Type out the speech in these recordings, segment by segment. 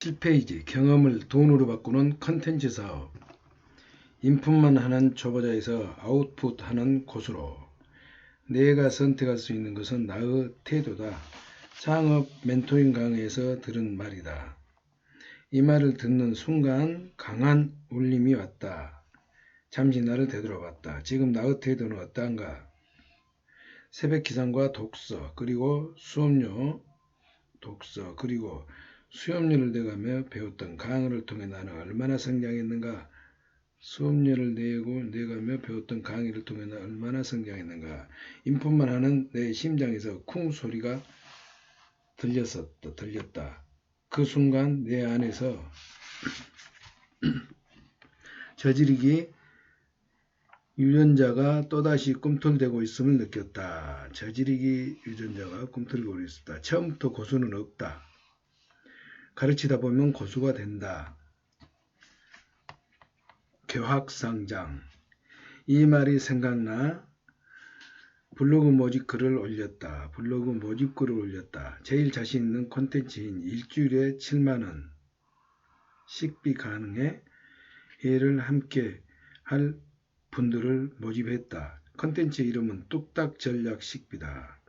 7페이지 경험을 돈으로 바꾸는 컨텐츠 사업. 인풋만 하는 초보자에서 아웃풋하는 고수로. 내가 선택할 수 있는 것은 나의 태도다. 창업 멘토링 강의에서 들은 말이다. 이 말을 듣는 순간 강한 울림이 왔다. 잠시 나를 되돌아봤다. 지금 나의 태도는 어떠한가? 새벽 기상과 독서, 그리고 수업료, 독서, 그리고 수업료를 내가며 배웠던 강의를 통해 나는 얼마나 성장했는가? 수업료를 내가며 배웠던 강의를 통해 나는 얼마나 성장했는가? 인풋만 하는 내 심장에서 쿵 소리가 들렸다. 그 순간 내 안에서 저지르기 유전자가 또다시 꿈틀대고 있음을 느꼈다. 저지르기 유전자가 꿈틀대고 있었다. 처음부터 고수는 없다. 가르치다 보면 고수가 된다. 교학상장. 이 말이 생각나 블로그 모집 글을 올렸다. 제일 자신 있는 콘텐츠인 일주일에 7만원 식비 가능해 회를 함께 할 분들을 모집했다. 콘텐츠 이름은 뚝딱전략식비다.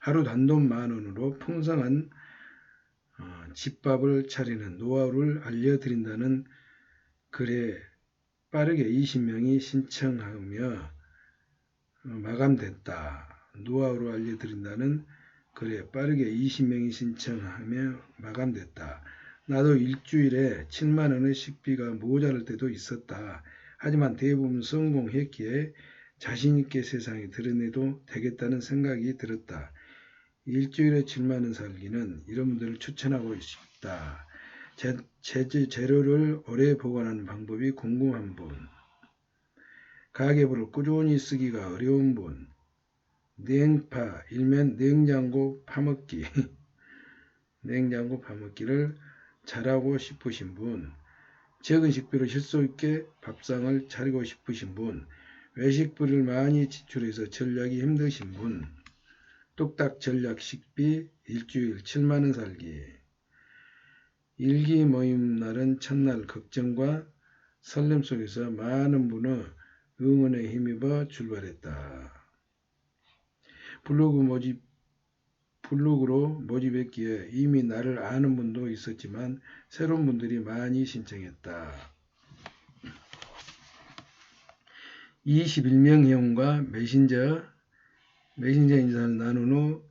하루 단돈 만원으로 풍성한 집밥을 차리는 노하우를 알려드린다는 글에 빠르게 20명이 신청하며 마감됐다. 노하우를 알려드린다는 글에 빠르게 20명이 신청하며 마감됐다. 나도 일주일에 7만원의 식비가 모자랄 때도 있었다. 하지만 대부분 성공했기에 자신있게 세상에 드러내도 되겠다는 생각이 들었다. 일주일에 7만원 살기는 이런 분들을 추천하고 싶다. 재료를 오래 보관하는 방법이 궁금한 분, 가계부를 꾸준히 쓰기가 어려운 분, 냉파, 일면 냉장고 파먹기를 잘하고 싶으신 분, 적은 식비로 실속 있게 밥상을 차리고 싶으신 분, 외식비를 많이 지출해서 전략이 힘드신 분, 뚝딱 전략 식비 일주일 7만원 살기. 일기 모임 날은 첫날 걱정과 설렘 속에서 많은 분의 응원에 힘입어 출발했다. 블로그로 모집했기에 이미 나를 아는 분도 있었지만 새로운 분들이 많이 신청했다. 21명 회원과 메신저 인사를 나눈 후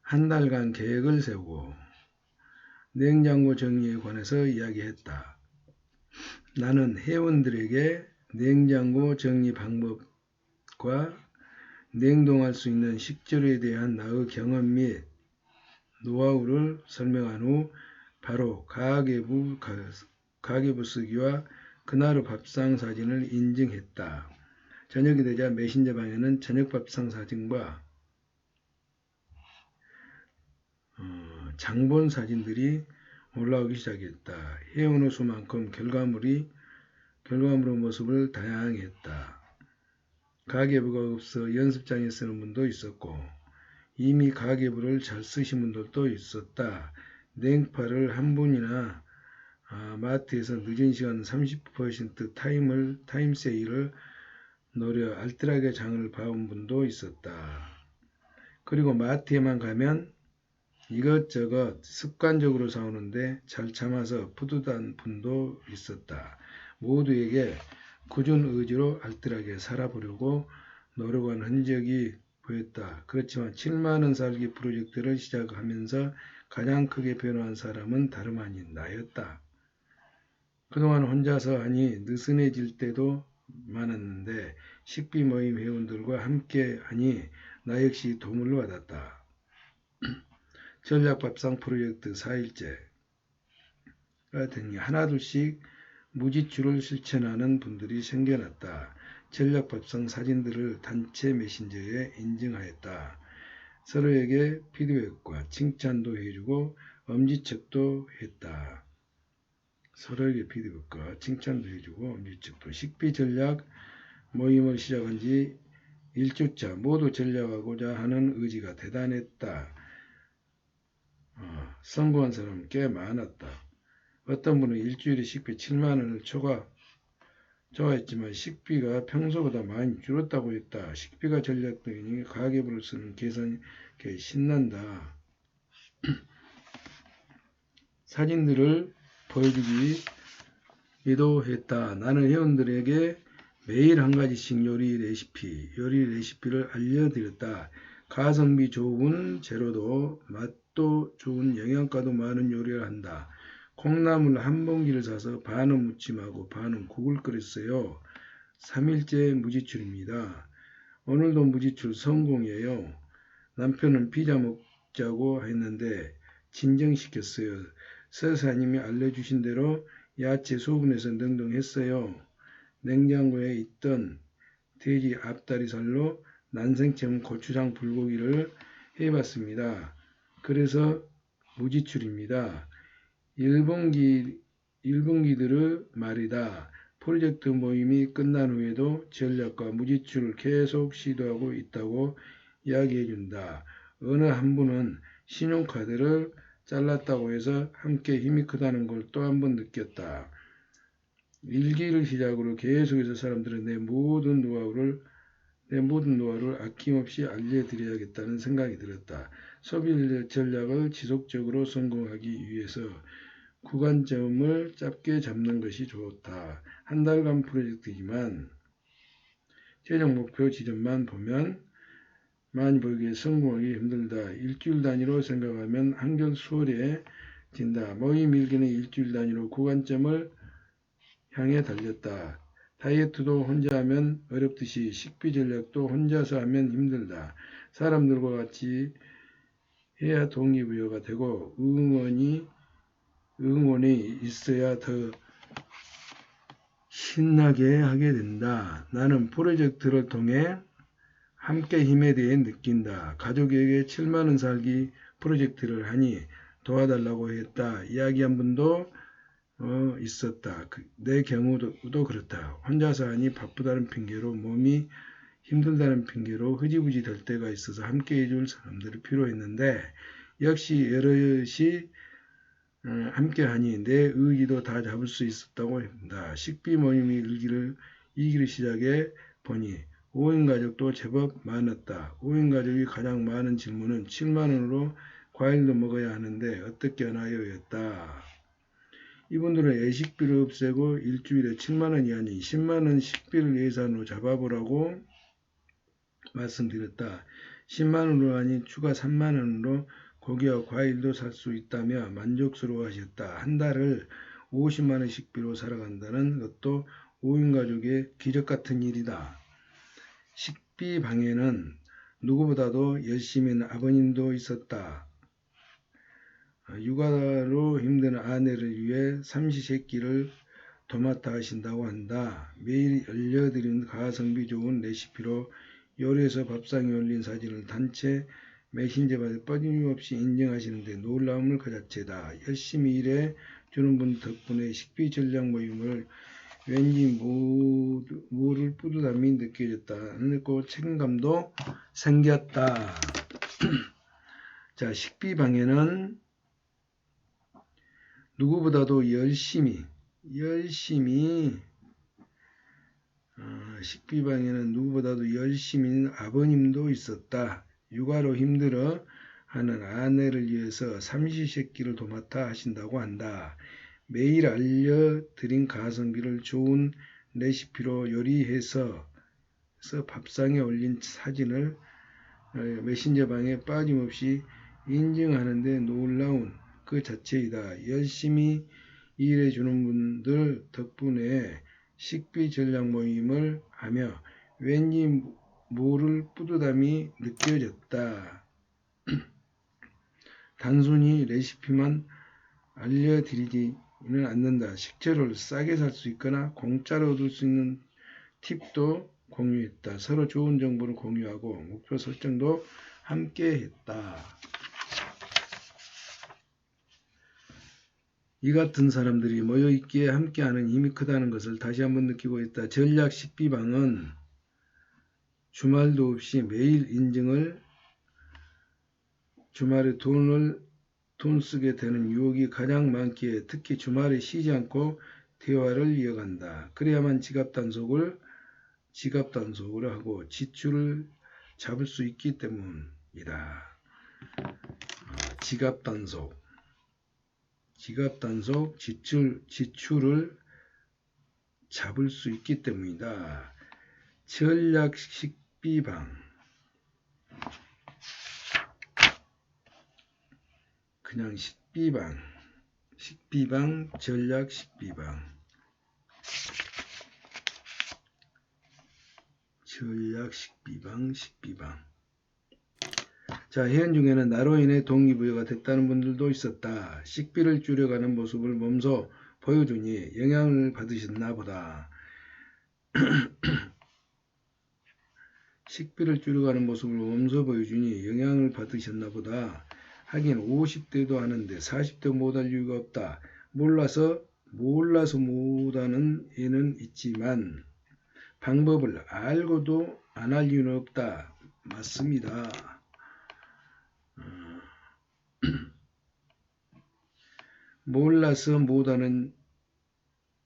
한 달간 계획을 세우고 냉장고 정리에 관해서 이야기했다. 나는 회원들에게 냉장고 정리 방법과 냉동할 수 있는 식재료에 대한 나의 경험 및 노하우를 설명한 후 바로 가계부 쓰기와 그날의 밥상 사진을 인증했다. 저녁이 되자 메신저 방에는 저녁 밥상 사진과 장본 사진들이 올라오기 시작했다. 회원 수만큼 결과물의 모습을 다양했다. 가계부가 없어 연습장에 쓰는 분도 있었고 이미 가계부를 잘 쓰신 분들도 있었다. 냉파를 한 분이나 마트에서 늦은 시간 30% 타임 세일을 노려 알뜰하게 장을 봐온 분도 있었다. 그리고 마트에만 가면 이것저것 습관적으로 사오는데 잘 참아서 뿌듯한 분도 있었다. 모두에게 꾸준 의지로 알뜰하게 살아보려고 노력한 흔적이 보였다. 그렇지만 7만원 살기 프로젝트를 시작하면서 가장 크게 변화한 사람은 다름 아닌 나였다. 그동안 혼자서 하니 느슨해질 때도 많았는데 식비 모임 회원들과 함께 하니 나 역시 도움을 받았다. 전략밥상 프로젝트 4일째 등이 하나둘씩 무지출을 실천하는 분들이 생겨났다. 전략밥상 사진들을 단체 메신저에 인증하였다. 서로에게 피드백과 칭찬도 해주고 엄지척도 했다. 식비 전략 모임을 시작한 지 1주차 모두 전략하고자 하는 의지가 대단했다. 성공한 사람은 꽤 많았다. 어떤 분은 일주일에 식비 7만 원을 초과했지만 식비가 평소보다 많이 줄었다고 했다. 식비가 전략적이니 가계부로서는 계산이 신난다. 사진들을 보여주기도 했다. 나는 회원들에게 매일 한 가지씩 요리 레시피를 알려드렸다. 가성비 좋은 재료도 맛도 좋은 영양가도 많은 요리를 한다. 콩나물 한 봉지를 사서 반은 무침하고 반은 국을 끓였어요. 3일째 무지출입니다. 오늘도 무지출 성공이에요. 남편은 피자 먹자고 했는데 진정시켰어요. 서사님이 알려주신 대로 야채 소분해서 능동했어요. 냉장고에 있던 돼지 앞다리살로 난생처럼 고추장 불고기를 해봤습니다. 그래서 무지출입니다. 일본기들의 말이다. 프로젝트 모임이 끝난 후에도 전략과 무지출을 계속 시도하고 있다고 이야기해준다. 어느 한 분은 신용카드를 잘랐다고 해서 함께 힘이 크다는 걸 또 한 번 느꼈다. 일기를 시작으로 계속해서 사람들은 내 모든 노하우를 아낌없이 알려드려야겠다는 생각이 들었다. 소비 전략을 지속적으로 성공하기 위해서 구간점을 짧게 잡는 것이 좋다. 한 달간 프로젝트이지만 최종 목표 지점만 보면 많이 보기에 성공하기 힘들다. 일주일 단위로 생각하면 한결 수월해진다. 모임 일기는 일주일 단위로 구간점을 향해 달렸다. 다이어트도 혼자 하면 어렵듯이 식비 전략도 혼자서 하면 힘들다. 사람들과 같이 해야 동기부여가 되고 응원이 있어야 더 신나게 하게 된다. 나는 프로젝트를 통해 함께 힘에 대해 느낀다. 가족에게 7만 원 살기 프로젝트를 하니 도와달라고 했다. 이야기한 분도 있었다. 내 경우도 그렇다. 혼자서 하니 바쁘다는 핑계로 몸이 힘들다는 핑계로 흐지부지 될 때가 있어서 함께 해줄 사람들이 필요했는데 역시 여럿이 함께 하니 내 의기도 다 잡을 수 있었다고 합니다. 식비 모임이 이기를 시작해 보니 5인 가족도 제법 많았다. 5인 가족이 가장 많은 질문은 7만 원으로 과일도 먹어야 하는데 어떻게 하나요? 였다. 이분들은 애식비를 없애고 일주일에 7만 원이 아닌 10만 원 식비를 예산으로 잡아보라고 말씀드렸다. 10만 원으로 아닌 추가 3만 원으로 고기와 과일도 살 수 있다며 만족스러워 하셨다. 한 달을 50만 원 식비로 살아간다는 것도 5인 가족의 기적 같은 일이다. 식비 방에는 누구보다도 열심히 하는 아버님도 있었다. 육아로 힘든 아내를 위해 삼시세끼를 도맡아 하신다고 한다. 매일 알려드리는 가성비 좋은 레시피로 요리해서 밥상에 올린 사진을 단체 메신저에 빠짐없이 인증하시는데 놀라움을 그 자체다. 열심히 일해 주는 분 덕분에 식비 전략 모임을 왠지 모를 뿌듯함이 느껴졌다. 그리고 책임감도 생겼다. 자, 식비 방에는 누구보다도 열심히 식비방에는 누구보다도 열심히 아버님도 있었다. 육아로 힘들어 하는 아내를 위해서 삼시세끼를 도맡아 하신다고 한다. 매일 알려드린 가성비를 좋은 레시피로 요리해서 밥상에 올린 사진을 메신저방에 빠짐없이 인증하는데 놀라운 그 자체이다. 열심히 일해주는 분들 덕분에 식비 전략 모임을 하며 왠지 모를 뿌듯함이 느껴졌다. 단순히 레시피만 알려드리지는 않는다. 식재료를 싸게 살 수 있거나 공짜로 얻을 수 있는 팁도 공유했다. 서로 좋은 정보를 공유하고 목표 설정도 함께 했다. 이 같은 사람들이 모여있기에 함께하는 힘이 크다는 것을 다시 한번 느끼고 있다. 전략 식비방은 주말도 없이 매일 인증을 주말에 돈 쓰게 되는 유혹이 가장 많기에 특히 주말에 쉬지 않고 대화를 이어간다. 그래야만 지갑 단속을 하고 지출을 잡을 수 있기 때문이다. 지갑 단속, 지출을 잡을 수 있기 때문이다. 전략 식비방, 그냥 식비방, 전략 식비방. 자, 해안 중에는 나로 인해 동기부여가 됐다는 분들도 있었다. 식비를 줄여가는 모습을 몸소 보여주니 영향을 받으셨나 보다. 식비를 줄여가는 모습을 몸소 보여주니 영향을 받으셨나 보다. 하긴 50대도 하는데 40대 못할 이유가 없다. 몰라서 못하는 애는 있지만 방법을 알고도 안 할 이유는 없다. 맞습니다. 몰라서 못하는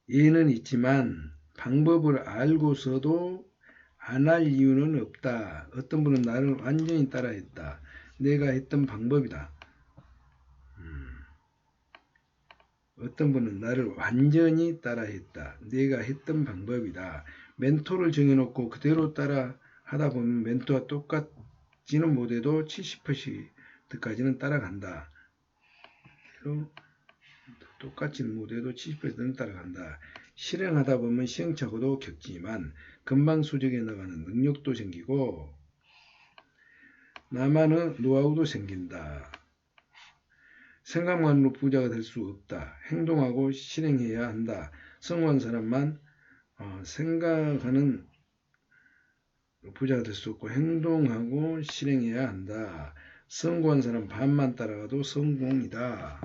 애는 있지만 방법을 알고서도 안 할 이유는 없다. 어떤 분은 나를 완전히 따라했다. 내가 했던 방법이다. 어떤 분은 나를 완전히 따라했다. 내가 했던 방법이다. 멘토를 정해놓고 그대로 따라 하다 보면 멘토와 똑같지는 못해도 70%까지는 따라간다. 똑같지는 못해도 70%는 따라간다. 실행하다 보면 시행착오도 겪지만 금방 수정해 나가는 능력도 생기고 나만의 노하우도 생긴다. 생각만으로 부자가 될 수 없다. 행동하고 실행해야 한다. 성공한 사람만 생각하는 부자가 될 수 없고 행동하고 실행해야 한다. 성공한 사람 반만 따라가도 성공이다.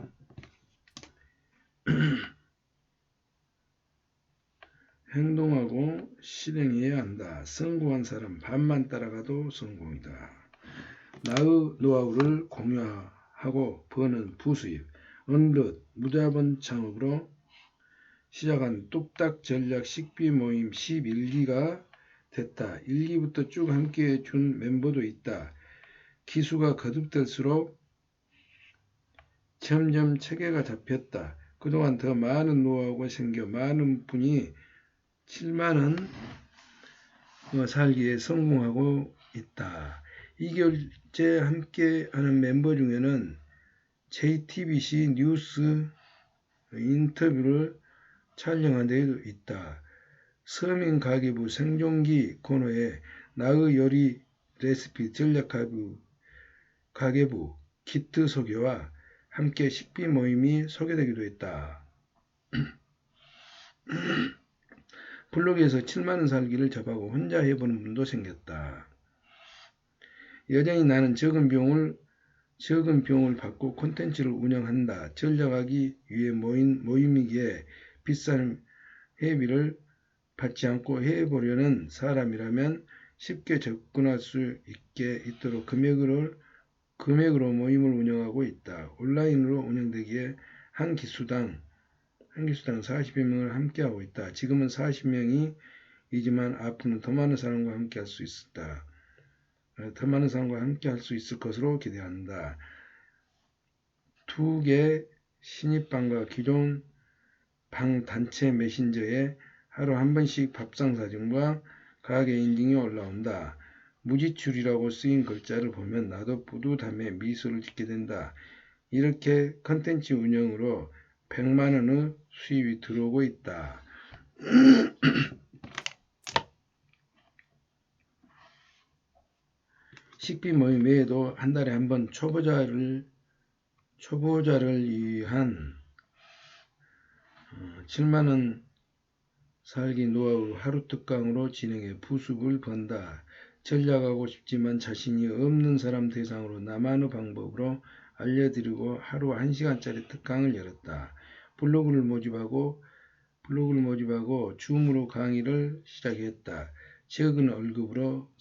행동하고 실행해야 한다. 성공한 사람 반만 따라가도 성공이다. 나의 노하우를 공유하고 버는 부수입. 어느덧 무자본 창업으로 시작한 뚝딱 전략 식비 모임 11기가 됐다. 1기부터 쭉 함께해 준 멤버도 있다. 기수가 거듭될수록 점점 체계가 잡혔다. 그동안 더 많은 노하우가 생겨 많은 분이 7만원 살기에 성공하고 있다. 2개월째 함께하는 멤버 중에는 JTBC 뉴스 인터뷰를 촬영한 데도 있다. 서민가계부 생존기 코너에 나의 요리 레시피 전략 가계부 키트 소개와 함께 식비 모임이 소개되기도 했다. 블로그에서 7만원 살기를 접하고 혼자 해보는 분도 생겼다. 여전히 나는 적은 비용을 받고 콘텐츠를 운영한다. 전략하기 위해 모인 모임이기에 비싼 회비를 받지 않고 해보려는 사람이라면 쉽게 접근할 수 있도록 금액으로 모임을 운영하고 있다. 온라인으로 운영되기에 한 기수당 40여 명을 함께하고 있다. 지금은 40명이지만 앞으로는 더 많은 사람과 함께할 수 있다. 더 많은 사람과 함께할 수 있을 것으로 기대한다. 2개 신입방과 기존 방 단체 메신저에 하루 한 번씩 밥상 사진과 가게 인증이 올라온다. 무지출이라고 쓰인 글자를 보면 나도 뿌듯함에 미소를 짓게 된다. 이렇게 컨텐츠 운영으로 100만원의 수입이 들어오고 있다. 식비 모임 외에도 한 달에 한 번 초보자를 위한 7만원 살기 노하우 하루 특강으로 진행해 부습을 번다. 전략하고 싶지만 자신이 없는 사람 대상으로 나만의 방법으로 알려드리고 하루 1시간짜리 특강을 열었다. 블로그를 모집하고 줌으로 강의를 시작했다. 적은 월급으로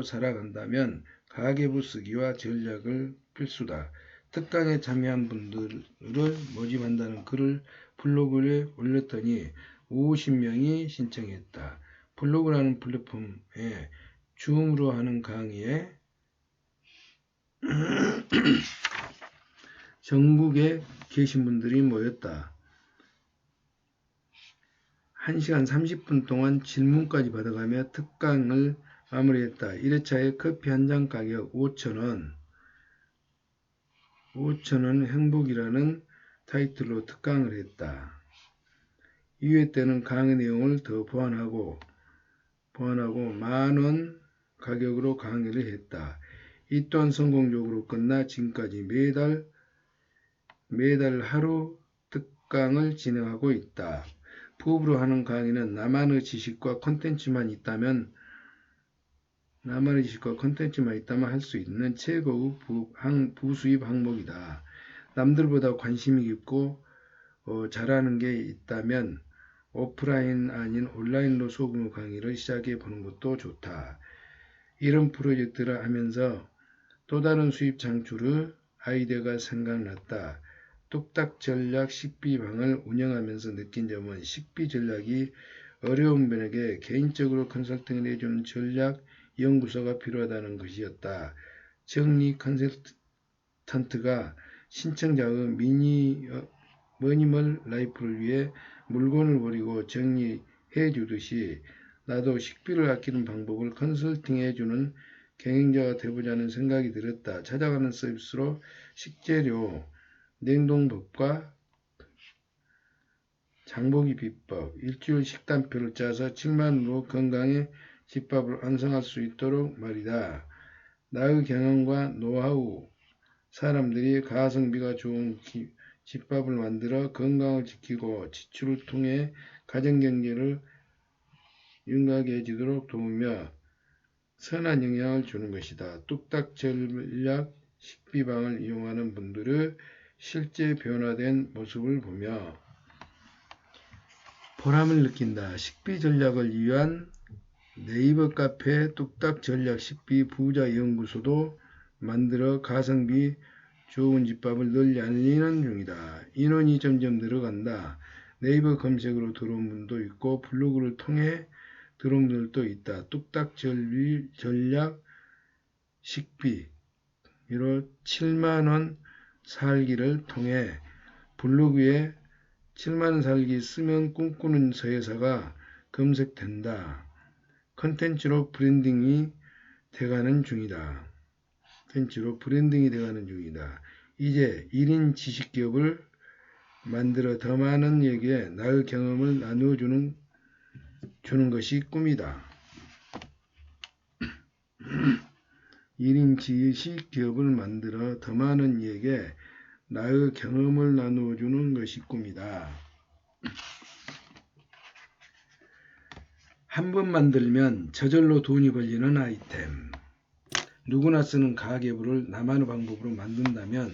살아간다면 가계부 쓰기와 전략을 필수다. 특강에 참여한 분들을 모집한다는 글을 블로그에 올렸더니 50명이 신청했다. 블로그라는 플랫폼에 줌으로 하는 강의에 전국에 계신 분들이 모였다. 1시간 30분 동안 질문까지 받아가며 특강을 마무리했다. 1회차에 커피 한 잔 가격 5,000원, 5,000원 행복이라는 타이틀로 특강을 했다. 2회 때는 강의 내용을 더 보완하고 만원 가격으로 강의를 했다. 이 또한 성공적으로 끝나 지금까지 매달 하루 특강을 진행하고 있다. 부업으로 하는 강의는 나만의 지식과 콘텐츠만 있다면 할 수 있는 최고의 부수입 항목이다. 남들보다 관심이 깊고 잘하는 게 있다면 오프라인 아닌 온라인으로 소규모 강의를 시작해 보는 것도 좋다. 이런 프로젝트를 하면서 또 다른 수입 창출의 아이디어가 생각났다. 뚝딱 전략 식비방을 운영하면서 느낀 점은 식비 전략이 어려운 분에게 개인적으로 컨설팅을 해주는 전략 연구소가 필요하다는 것이었다. 정리 컨설턴트가 신청자의 미니멀 라이프를 위해 물건을 버리고 정리해 주듯이 나도 식비를 아끼는 방법을 컨설팅해 주는 경영자가 되보자는 생각이 들었다. 찾아가는 서비스로 식재료, 냉동법과 장보기 비법, 일주일 식단표를 짜서 7만원으로 건강에 집밥을 완성할 수 있도록 말이다. 나의 경험과 노하우, 사람들이 가성비가 좋은 집밥을 만들어 건강을 지키고 지출을 통해 가정경제를 윤곽해지도록 도우며 선한 영향을 주는 것이다. 뚝딱 전략 식비방을 이용하는 분들의 실제 변화된 모습을 보며 보람을 느낀다. 식비 전략을 위한 네이버 카페 뚝딱 전략 식비 부자 연구소도 만들어 가성비 좋은 집밥을 널리 알리는 중이다. 인원이 점점 늘어간다. 네이버 검색으로 들어온 분도 있고 블로그를 통해 들어온 분들도 있다. 뚝딱 전략 식비 7만원 살기를 통해 블로그에 7만원 살기 쓰면 꿈꾸는 서예사가 검색된다. 컨텐츠로 브랜딩이 돼가는 중이다. 이제 1인 지식기업을 만들어 더 많은 이에게 나의 경험을 나누어 주는 것이 꿈이다. 1인 지식기업을 만들어 더 많은 이에게 나의 경험을 나누어 주는 것이 꿈이다. 한 번 만들면 저절로 돈이 벌리는 아이템. 누구나 쓰는 가계부를 나만의 방법으로 만든다면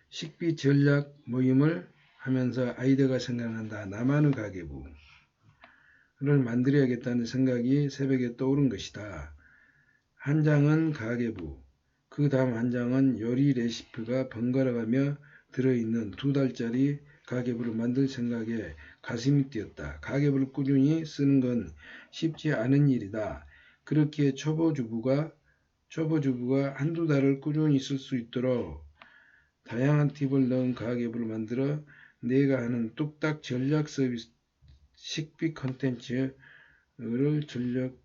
식비 전략 모임을 하면서 아이디어가 생각난다. 나만의 가계부를 만들어야겠다는 생각이 새벽에 떠오른 것이다. 한 장은 가계부, 그 다음 한 장은 요리 레시피가 번갈아가며 들어있는 2달짜리 가계부를 만들 생각에 가슴이 뛰었다. 가계부를 꾸준히 쓰는 건 쉽지 않은 일이다. 그렇기에 초보주부가 한두 달을 꾸준히 쓸 수 있도록 다양한 팁을 넣은 가계부를 만들어 내가 하는 뚝딱 전략 서비스 식비 컨텐츠를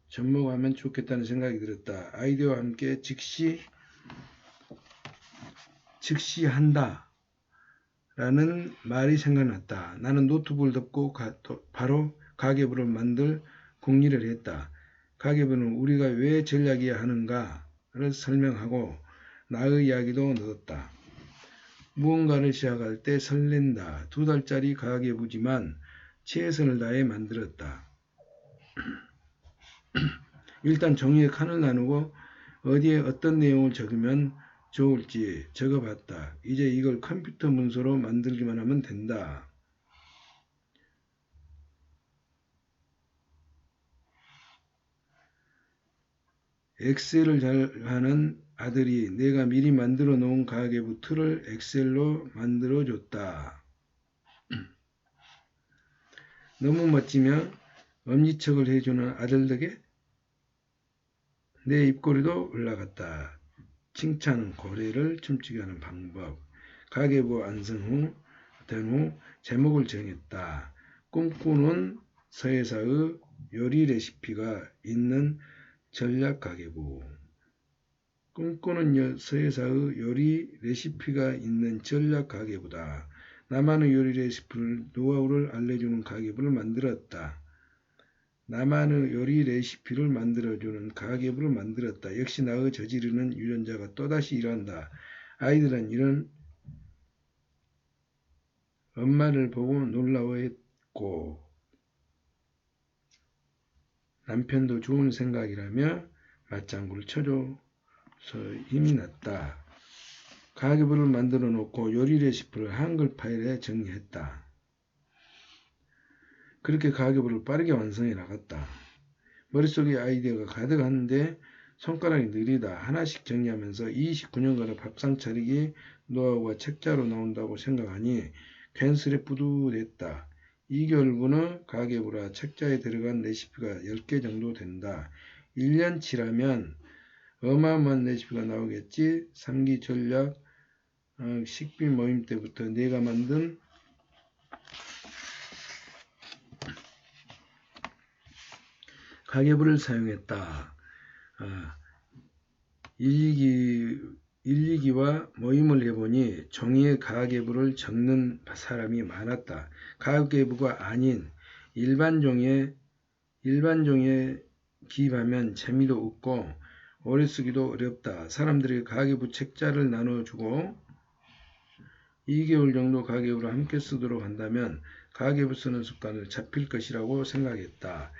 접목하면 좋겠다는 생각이 들었다. 아이디어와 함께 즉시한다 라는 말이 생각났다. 나는 노트북을 덮고 바로 가계부를 만들 궁리를 했다. 가계부는 우리가 왜 전략이어야 하는가를 설명하고 나의 이야기도 넣었다. 무언가를 시작할 때 설렌다. 2달짜리 가계부지만 최선을 다해 만들었다. 일단 종이에 칸을 나누고 어디에 어떤 내용을 적으면 좋을지 적어봤다. 이제 이걸 컴퓨터 문서로 만들기만 하면 된다. 엑셀을 잘하는 아들이 내가 미리 만들어 놓은 가계부 틀을 엑셀로 만들어 줬다. 너무 멋지며 엄지척을 해주는 아들 덕에 내 입꼬리도 올라갔다. 칭찬은 고래를 춤추게 하는 방법. 가계부 된 후 제목을 정했다. 꿈꾸는 서예사의 요리 레시피가 있는 전략 가계부. 꿈꾸는 서예사의 요리 레시피가 있는 전략 가계부다. 나만의 요리 레시피를 노하우를 알려주는 가계부를 만들었다. 나만의 요리 레시피를 만들어주는 가계부를 만들었다. 역시 나의 저지르는 유전자가 또다시 일어난다. 아이들은 이런 엄마를 보고 놀라워했고 남편도 좋은 생각이라며 맞장구를 쳐줘서 힘이 났다. 가계부를 만들어 놓고 요리 레시피를 한글 파일에 정리했다. 그렇게 가계부를 빠르게 완성해 나갔다. 머릿속에 아이디어가 가득한데 손가락이 느리다. 하나씩 정리하면서 29년간의 밥상 차리기 노하우가 책자로 나온다고 생각하니 괜스레 뿌듯했다. 2개월분의 가계부라 책자에 들어간 레시피가 10개 정도 된다. 1년치라면 어마어마한 레시피가 나오겠지. 3기 전략 식비 모임 때부터 내가 만든 가계부를 사용했다. 1, 2기와 모임을 해보니 종이에 가계부를 적는 사람이 많았다. 가계부가 아닌 일반 종이에 기입하면 재미도 없고 오래 쓰기도 어렵다. 사람들에게 가계부 책자를 나눠주고 2개월 정도 가계부를 함께 쓰도록 한다면 가계부 쓰는 습관을 잡힐 것이라고 생각했다.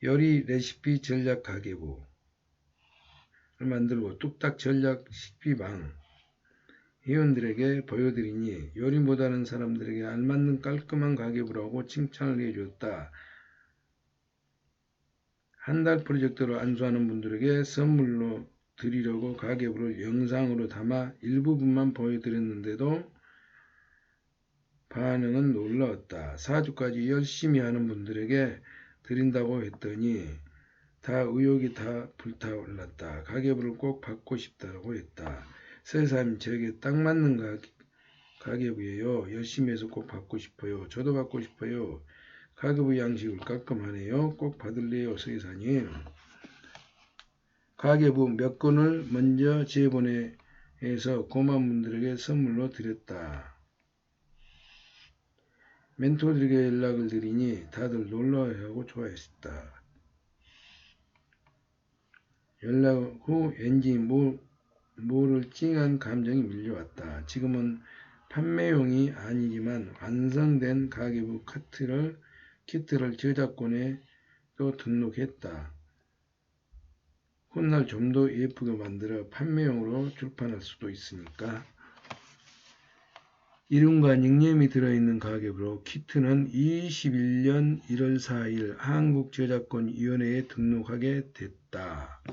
요리 레시피 전략 가계부를 만들고 뚝딱 전략 식비방 회원들에게 보여드리니 요리 못하는 사람들에게 알맞는 깔끔한 가계부라고 칭찬을 해줬다. 한 달 프로젝트로 안수하는 분들에게 선물로 드리려고 가계부를 영상으로 담아 일부분만 보여드렸는데도 반응은 놀라웠다. 4주까지 열심히 하는 분들에게 드린다고 했더니 다 의욕이 다 불타올랐다. 가계부를 꼭 받고 싶다고 했다. 세상님 저에게 딱 맞는 가계부예요. 열심히 해서 꼭 받고 싶어요. 저도 받고 싶어요. 가계부 양식을 깔끔하네요. 꼭 받을래요. 세상님. 가계부 몇 건을 먼저 제보내서 고마운 분들에게 선물로 드렸다. 멘토들에게 연락을 드리니 다들 놀라워하고 좋아했다. 연락 후 왠지 모를 찡한 감정이 밀려왔다. 지금은 판매용이 아니지만 완성된 가계부 키트를 저작권에 또 등록했다. 훗날 좀 더 예쁘게 만들어 판매용으로 출판할 수도 있으니까. 이름과 닉네임이 들어있는 가계부로 키트는 21년 1월 4일 한국저작권위원회에 등록하게 됐다.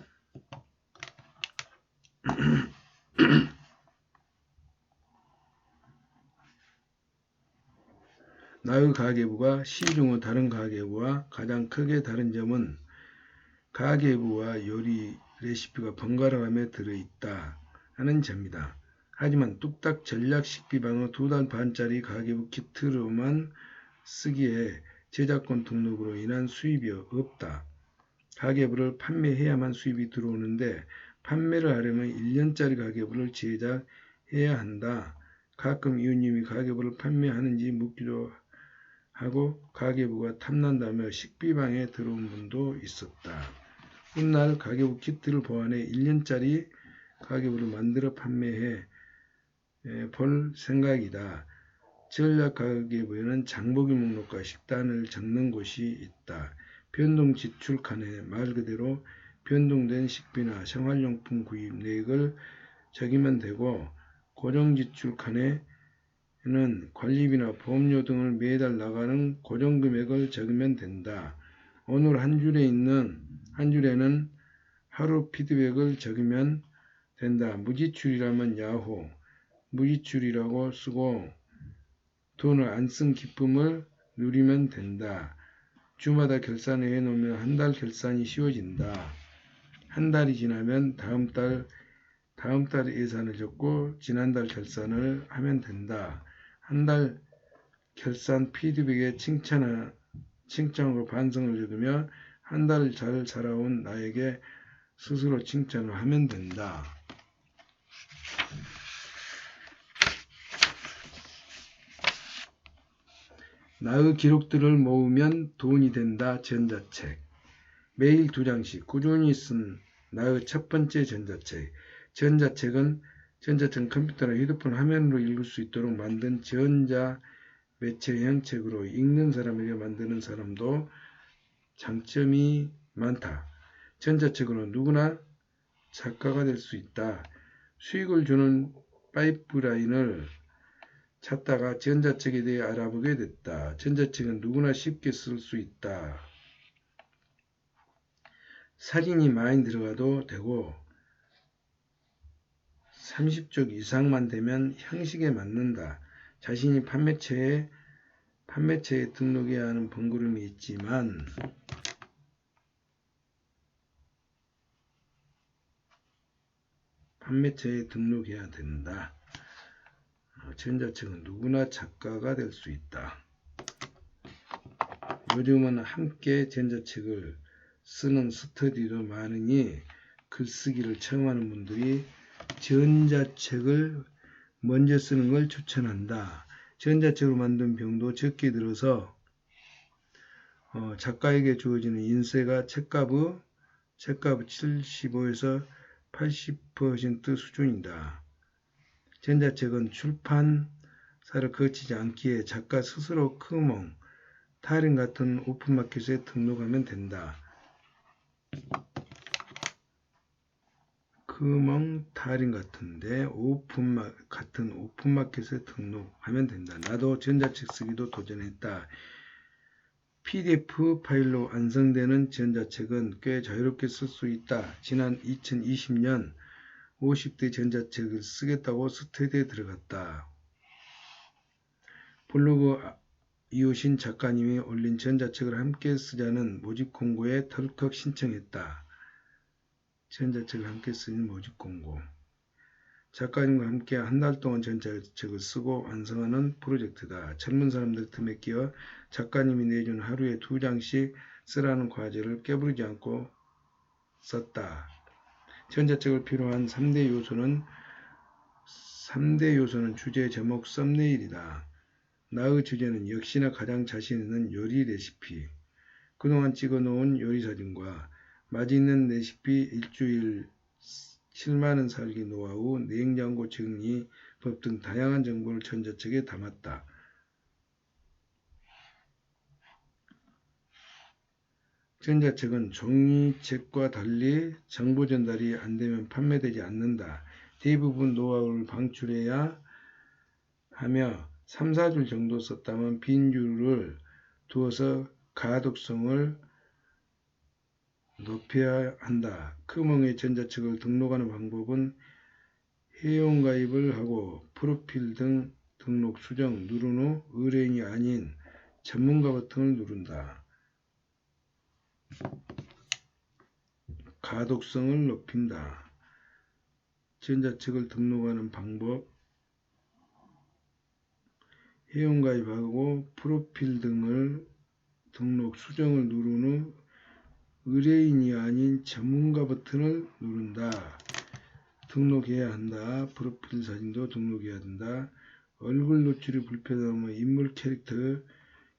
나의 가계부가 시중의 다른 가계부와 가장 크게 다른 점은 가계부와 요리 레시피가 번갈아가며 들어있다 하는 점이다. 하지만 뚝딱 전략 식비방의 2달 반짜리 가계부 키트로만 쓰기에 저작권 등록으로 인한 수입이 없다. 가계부를 판매해야만 수입이 들어오는데 판매를 하려면 1년짜리 가계부를 제작해야 한다. 가끔 이웃님이 가계부를 판매하는지 묻기도 하고 가계부가 탐난다며 식비방에 들어온 분도 있었다. 훗날 가계부 키트를 보완해 1년짜리 가계부를 만들어 판매해 볼 생각이다. 전략 가계부에는 장보기 목록과 식단을 적는 곳이 있다. 변동 지출 칸에 말 그대로 변동된 식비나 생활용품 구입 내역을 적으면 되고 고정 지출 칸에는 관리비나 보험료 등을 매달 나가는 고정 금액을 적으면 된다. 오늘 한 줄에는 하루 피드백을 적으면 된다. 무지출이라면 야호, 무지출이라고 쓰고 돈을 안 쓴 기쁨을 누리면 된다. 주마다 결산을 해놓으면 한 달 결산이 쉬워진다. 한 달이 지나면 다음 달 예산을 적고 지난달 결산을 하면 된다. 한 달 결산 피드백에 칭찬으로 반성을 적으며 한 달 잘 살아온 나에게 스스로 칭찬을 하면 된다. 나의 기록들을 모으면 돈이 된다. 전자책. 매일 2장씩 꾸준히 쓴 나의 첫 번째 전자책. 전자책은 컴퓨터나 휴대폰 화면으로 읽을 수 있도록 만든 전자 매체형 책으로 읽는 사람에게 만드는 사람도 장점이 많다. 전자책으로 누구나 작가가 될 수 있다. 수익을 주는 파이프라인을 찾다가 전자책에 대해 알아보게 됐다. 전자책은 누구나 쉽게 쓸 수 있다. 사진이 많이 들어가도 되고 30쪽 이상만 되면 형식에 맞는다. 자신이 판매처에 등록해야 하는 번거로움이 있지만 판매처에 등록해야 된다. 전자책은 누구나 작가가 될 수 있다. 요즘은 함께 전자책을 쓰는 스터디도 많으니 글쓰기를 처음 하는 분들이 전자책을 먼저 쓰는 걸 추천한다. 전자책으로 만든 병도 적게 들어서 작가에게 주어지는 인쇄가 책값의 75에서 80% 수준이다. 전자책은 출판사를 거치지 않기에 작가 스스로 크몽, 타린 같은 오픈마켓에 등록하면 된다. 크몽, 타린 같은데 같은 오픈마켓에 등록하면 된다. 나도 전자책 쓰기도 도전했다. PDF 파일로 완성되는 전자책은 꽤 자유롭게 쓸 수 있다. 지난 2020년 50대 전자책을 쓰겠다고 스터디에 들어갔다. 블로그 이호신 작가님이 올린 전자책을 함께 쓰자는 모집 공고에 털컥 신청했다. 전자책을 함께 쓰는 모집 공고. 작가님과 함께 한 달 동안 전자책을 쓰고 완성하는 프로젝트다. 젊은 사람들 틈에 끼어 작가님이 내준 하루에 2장씩 쓰라는 과제를 깨부리지 않고 썼다. 전자책을 필요한 3대 요소는 주제, 제목, 썸네일이다. 나의 주제는 역시나 가장 자신 있는 요리 레시피. 그동안 찍어놓은 요리 사진과 맛있는 레시피, 일주일 7만원 살기 노하우, 냉장고 정리법 등 다양한 정보를 전자책에 담았다. 전자책은 종이책과 달리 정보 전달이 안되면 판매되지 않는다. 대부분 노하우를 방출해야 하며 3, 4줄 정도 썼다면 빈 줄을 두어서 가독성을 높여야 한다. 크몽의 전자책을 등록하는 방법은 회원가입을 하고 프로필 등 등록 수정 누른 후 의뢰인이 아닌 전문가 버튼을 누른다. 가독성을 높인다. 전자책을 등록하는 방법, 회원가입하고 프로필 등을 등록 수정을 누른 후 의뢰인이 아닌 전문가 버튼을 누른다. 등록해야 한다. 프로필 사진도 등록해야 된다. 얼굴 노출이 불편하면 인물 캐릭터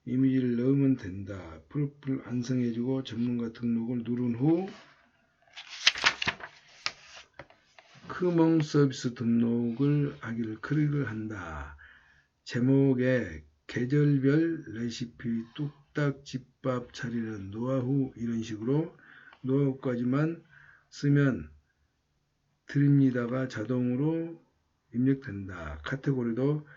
이미지를 넣으면 된다. 프로필 완성해주고 전문가 등록을 누른 후 크몽 서비스 등록을 하기를 클릭을 한다. 제목에 계절별 레시피, 뚝딱 집밥 차리는 노하우 이런 식으로 노하우까지만 쓰면 드립니다가 자동으로 입력된다. 카테고리도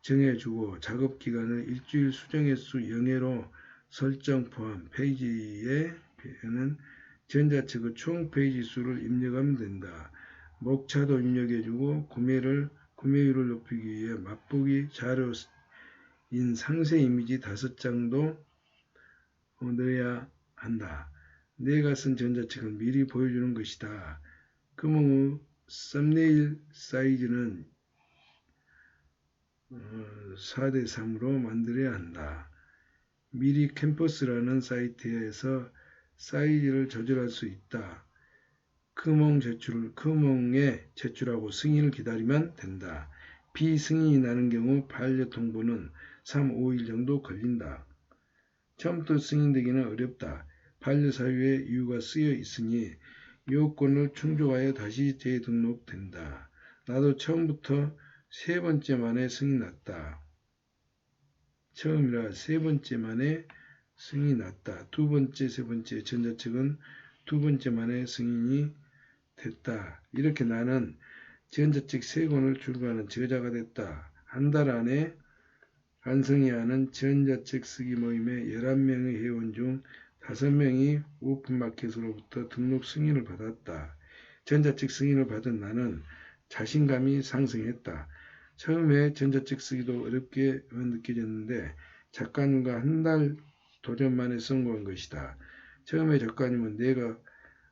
정해주고 작업기간을 일주일, 수정횟수 0회로 설정 포함. 페이지에 는 전자책의 총 페이지 수를 입력하면 된다. 목차도 입력해주고 구매율을 높이기 위해 맛보기 자료인 상세 이미지 5장도 넣어야 한다. 내가 쓴 전자책은 미리 보여주는 것이다. 구멍의 썸네일 사이즈는 4:3으로 만들어야 한다. 미리 캠퍼스라는 사이트에서 사이즈를 조절할 수 있다. 크몽에 제출하고 승인을 기다리면 된다. 비승인이 나는 경우 반려 통보는 3-5일 정도 걸린다. 처음부터 승인되기는 어렵다. 반려 사유의 이유가 쓰여 있으니 요건을 충족하여 다시 재등록된다. 나도 처음부터 3번째 만에 승인 났다. 처음이라 3번째 만에 승인이 났다. 2번째, 3번째 전자책은 2번째 만에 승인이 됐다. 이렇게 나는 전자책 3권을 출간하는 저자가 됐다. 한 달 안에 완성해야 하는 전자책 쓰기 모임의 11명의 회원 중 5명이 오픈마켓으로부터 등록 승인을 받았다. 전자책 승인을 받은 나는 자신감이 상승했다. 처음에 전자책 쓰기도 어렵게 느껴졌는데 작가님과 한 달 도전 만에 성공한 것이다. 처음에 작가님은 내가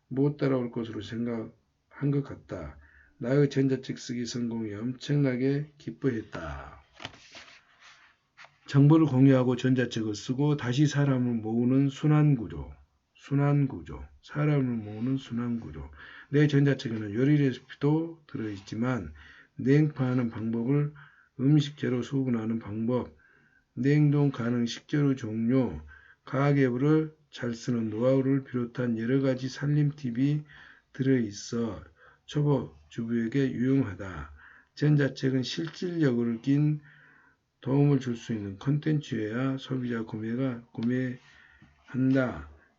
못 따라올 것으로 생각한 것 같다. 나의 전자책 쓰기 성공에 엄청나게 기뻐했다. 정보를 공유하고 전자책을 쓰고 다시 사람을 모으는 순환구조. 사람을 모으는 순환구조. 내 전자책에는 요리 레시피도 들어있지만 냉파하는 방법을 음식재로 소분하는 방법, 냉동 가능 식재료 종류, 가계부를 잘 쓰는 노하우를 비롯한 여러가지 살림 팁이 들어있어 초보 주부에게 유용하다. 전자책은 실질적으로 낀 도움을 줄 수 있는 콘텐츠여야 소비자 구매한다.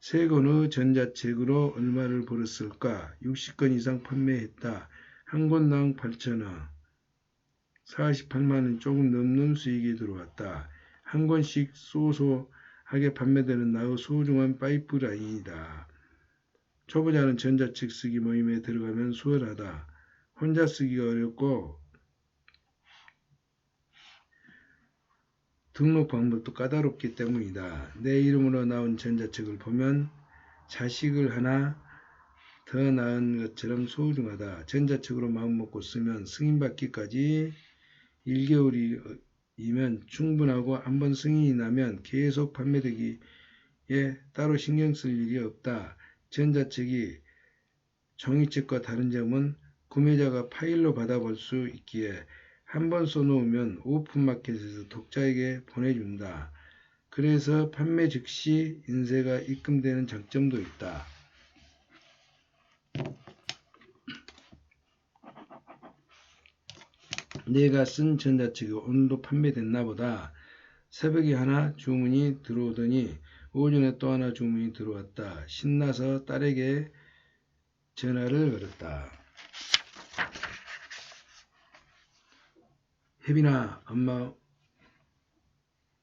3권의 전자책으로 얼마를 벌었을까? 60권 이상 판매했다. 한 권당 8,000원. 48만원 조금 넘는 수익이 들어왔다. 한 권씩 소소하게 판매되는 나의 소중한 파이프라인이다. 초보자는 전자책 쓰기 모임에 들어가면 수월하다. 혼자 쓰기가 어렵고 등록 방법도 까다롭기 때문이다. 내 이름으로 나온 전자책을 보면 자식을 하나 더 낳은 것처럼 소중하다. 전자책으로 마음먹고 쓰면 승인받기까지 1개월이면 충분하고 한번 승인이 나면 계속 판매되기에 따로 신경 쓸 일이 없다. 전자책이 종이책과 다른 점은 구매자가 파일로 받아볼 수 있기에 한번 써놓으면 오픈마켓에서 독자에게 보내준다. 그래서 판매 즉시 인쇄가 입금되는 장점도 있다. 내가 쓴 전자책이 오늘도 판매됐나 보다. 새벽에 하나 주문이 들어오더니 오전에 또 하나 주문이 들어왔다. 신나서 딸에게 전화를 걸었다. 혜빈아, 엄마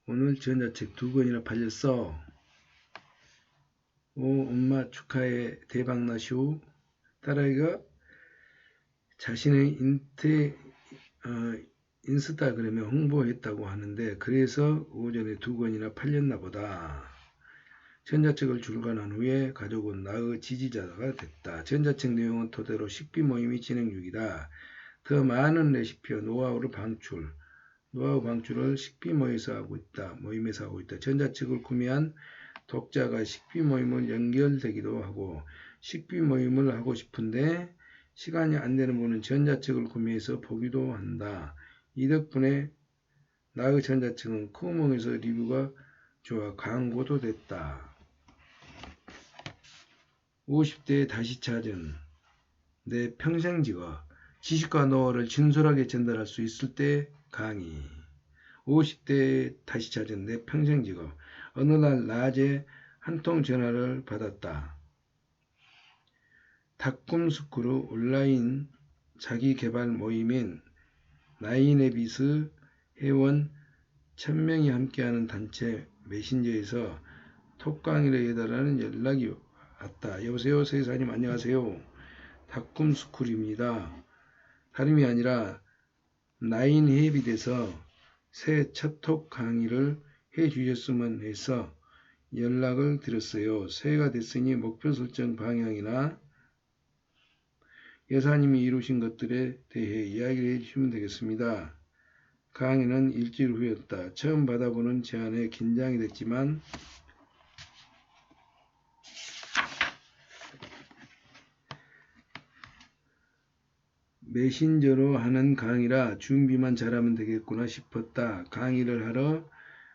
오늘 전자책 2권이나 팔렸어. 오, 엄마 축하해. 대박나시오. 딸아이가 자신의 인스타그램에 홍보했다고 하는데 그래서 오전에 2권이나 팔렸나 보다. 전자책을 출간한 후에 가족은 나의 지지자가 됐다. 전자책 내용은 토대로 식비 모임이 진행 중이다. 더 많은 레시피와 노하우 방출을 식비 모임에서 하고 있다. 전자책을 구매한 독자가 식비 모임을 연결되기도 하고 식비 모임을 하고 싶은데 시간이 안 되는 분은 전자책을 구매해서 보기도 한다. 이 덕분에 나의 전자책은 쿠몽에서 리뷰가 좋아 광고도 됐다. 50대에 다시 찾은 내 평생 직업. 지식과 노하우를 진솔하게 전달할 수 있을 때 강의. 50대에 다시 찾은 내 평생 직업. 어느 날 낮에 한 통 전화를 받았다. 닭꿈스크루 온라인 자기개발 모임인 나인에빗의 회원 1000명이 함께하는 단체 메신저에서 톡 강의를 해달라는 연락이 왔다. 여보세요, 세사님 안녕하세요. 닭꿈스쿨입니다. 다름이 아니라 나인헤빗에서 새 첫톡 강의를 해주셨으면 해서 연락을 드렸어요. 새해가 됐으니 목표 설정 방향이나 여사님이 이루신 것들에 대해 이야기를 해주시면 되겠습니다. 강의는 일주일 후였다. 처음 받아보는 제안에 긴장이 됐지만 메신저로 하는 강의라 준비만 잘하면 되겠구나 싶었다. 강의를 하러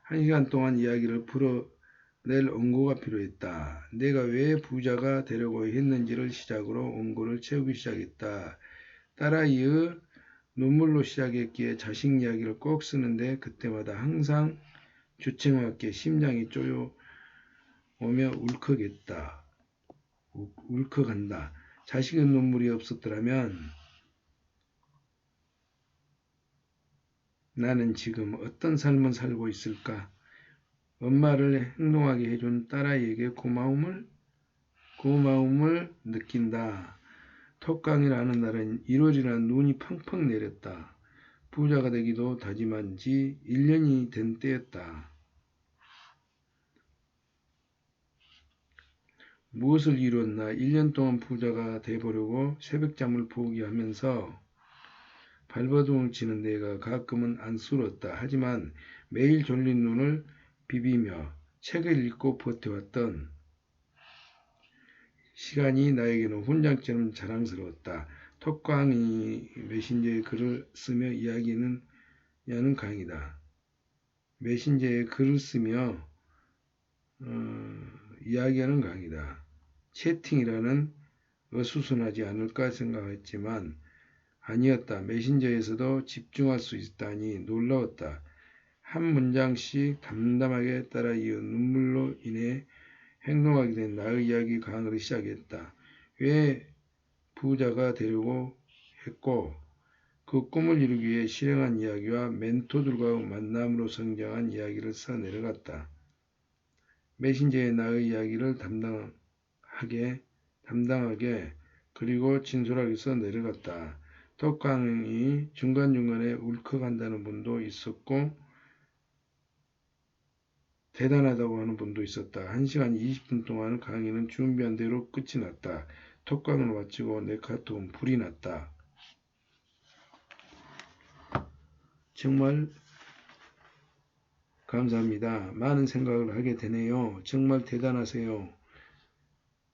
1시간 동안 이야기를 풀어낼 원고가 필요했다. 내가 왜 부자가 되려고 했는지를 시작으로 원고를 채우기 시작했다. 딸아이의 눈물로 시작했기에 자식 이야기를 꼭 쓰는데 그때마다 항상 주책맞게 심장이 쪼여오며 울컥한다. 자식의 눈물이 없었더라면 나는 지금 어떤 삶을 살고 있을까? 엄마를 행동하게 해준 딸아이에게 고마움을 느낀다. 톡강의를 하는 날은 1월이라 눈이 펑펑 내렸다. 부자가 되기도 다짐한 지 1년이 된 때였다. 무엇을 이뤘나? 1년 동안 부자가 돼보려고 새벽잠을 포기하면서 발버둥을 치는 내가 가끔은 안쓰러웠다. 하지만 매일 졸린 눈을 비비며 책을 읽고 버텨왔던 시간이 나에게는 훈장처럼 자랑스러웠다. 톡강의 메신저에 글을 쓰며 이야기는 하는 강의다. 메신저에 글을 쓰며 이야기하는 강의다. 채팅이라는 어수선하지 않을까 생각했지만 아니었다. 메신저에서도 집중할 수 있다니 놀라웠다. 한 문장씩 담담하게 따라 이어 눈물로 인해 행동하게 된 나의 이야기 강의를 시작했다. 왜 부자가 되려고 했고 그 꿈을 이루기 위해 실행한 이야기와 멘토들과의 만남으로 성장한 이야기를 써 내려갔다. 메신저의 나의 이야기를 담당하게 그리고 진솔하게 써 내려갔다. 톡강의 중간중간에 울컥한다는 분도 있었고 대단하다고 하는 분도 있었다. 1시간 20분 동안 강의는 준비한 대로 끝이 났다. 톡강을 마치고 내 카톡은 불이 났다. 정말 감사합니다. 많은 생각을 하게 되네요. 정말 대단하세요.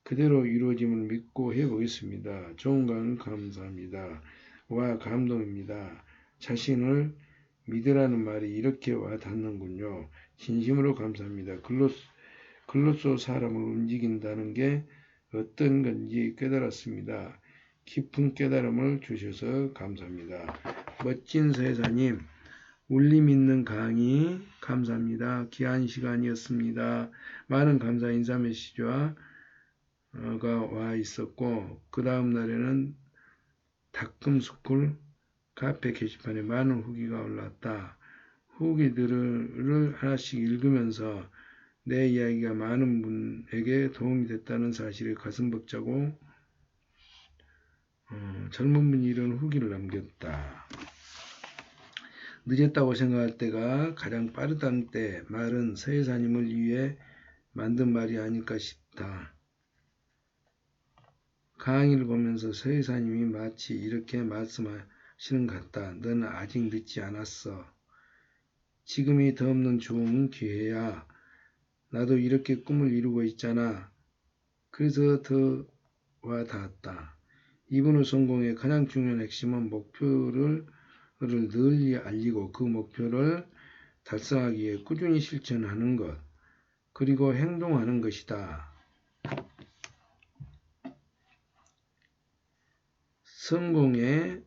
그대로 이루어짐을 믿고 해보겠습니다. 좋은 강의 감사합니다. 와 감동입니다. 자신을 믿으라는 말이 이렇게 와 닿는군요. 진심으로 감사합니다. 글로써 사람을 움직인다는 게 어떤 건지 깨달았습니다. 깊은 깨달음을 주셔서 감사합니다. 멋진 세사님, 울림 있는 강의 감사합니다. 귀한 시간이었습니다. 많은 감사 인사 메시지가 와 있었고 그 다음 날에는 닭꿈스쿨 카페 게시판에 많은 후기가 올라왔다. 후기들을 하나씩 읽으면서 내 이야기가 많은 분에게 도움이 됐다는 사실에 가슴 벅차고 젊은 분이 이런 후기를 남겼다. 늦었다고 생각할 때가 가장 빠르다는 때 말은 서예사님을 위해 만든 말이 아닐까 싶다. 강의를 보면서 서예사님이 마치 이렇게 말씀하시는 것 같다. 너는 아직 늦지 않았어. 지금이 더 없는 좋은 기회야. 나도 이렇게 꿈을 이루고 있잖아. 그래서 더 와 닿았다. 이분의 성공의 가장 중요한 핵심은 목표를 널리 알리고 그 목표를 달성하기 위해 꾸준히 실천하는 것, 그리고 행동하는 것이다. 성공의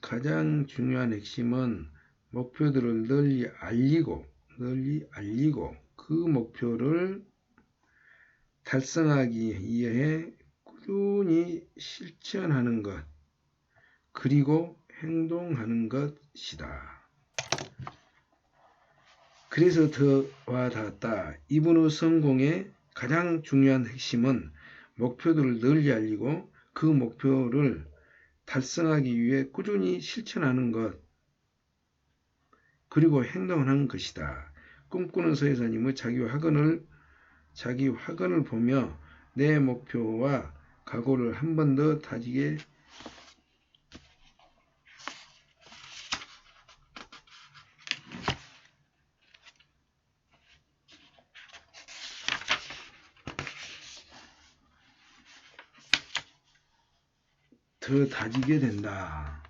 가장 중요한 핵심은 목표들을 널리 알리고 그 목표를 달성하기 위해 꾸준히 실천하는 것, 그리고 행동하는 것이다. 그래서 더 와 닿았다. 이분의 성공의 가장 중요한 핵심은 목표들을 널리 알리고 그 목표를 달성하기 위해 꾸준히 실천하는 것, 그리고 행동하는 것이다. 꿈꾸는 서예사님의 자기 화근을 보며 내 목표와 각오를 한 번 더 다지게 된다.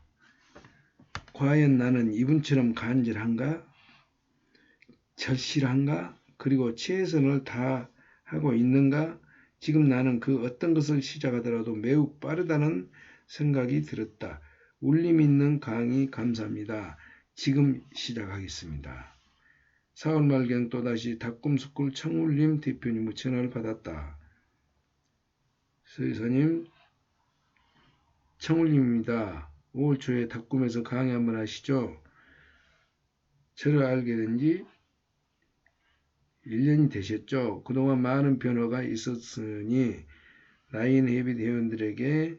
과연 나는 이분처럼 간절한가? 절실한가? 그리고 최선을 다하고 있는가? 지금 나는 그 어떤 것을 시작하더라도 매우 빠르다는 생각이 들었다. 울림 있는 강의 감사합니다. 지금 시작하겠습니다. 4월 말경 또다시 닭꿈스쿨 청울림 대표님의 전화를 받았다. 서의사님, 청울림입니다. 5월 초에 닭꿈에서 강의 한번 하시죠. 저를 알게 된 지 1년이 되셨죠. 그동안 많은 변화가 있었으니 나인헤빗 회원들에게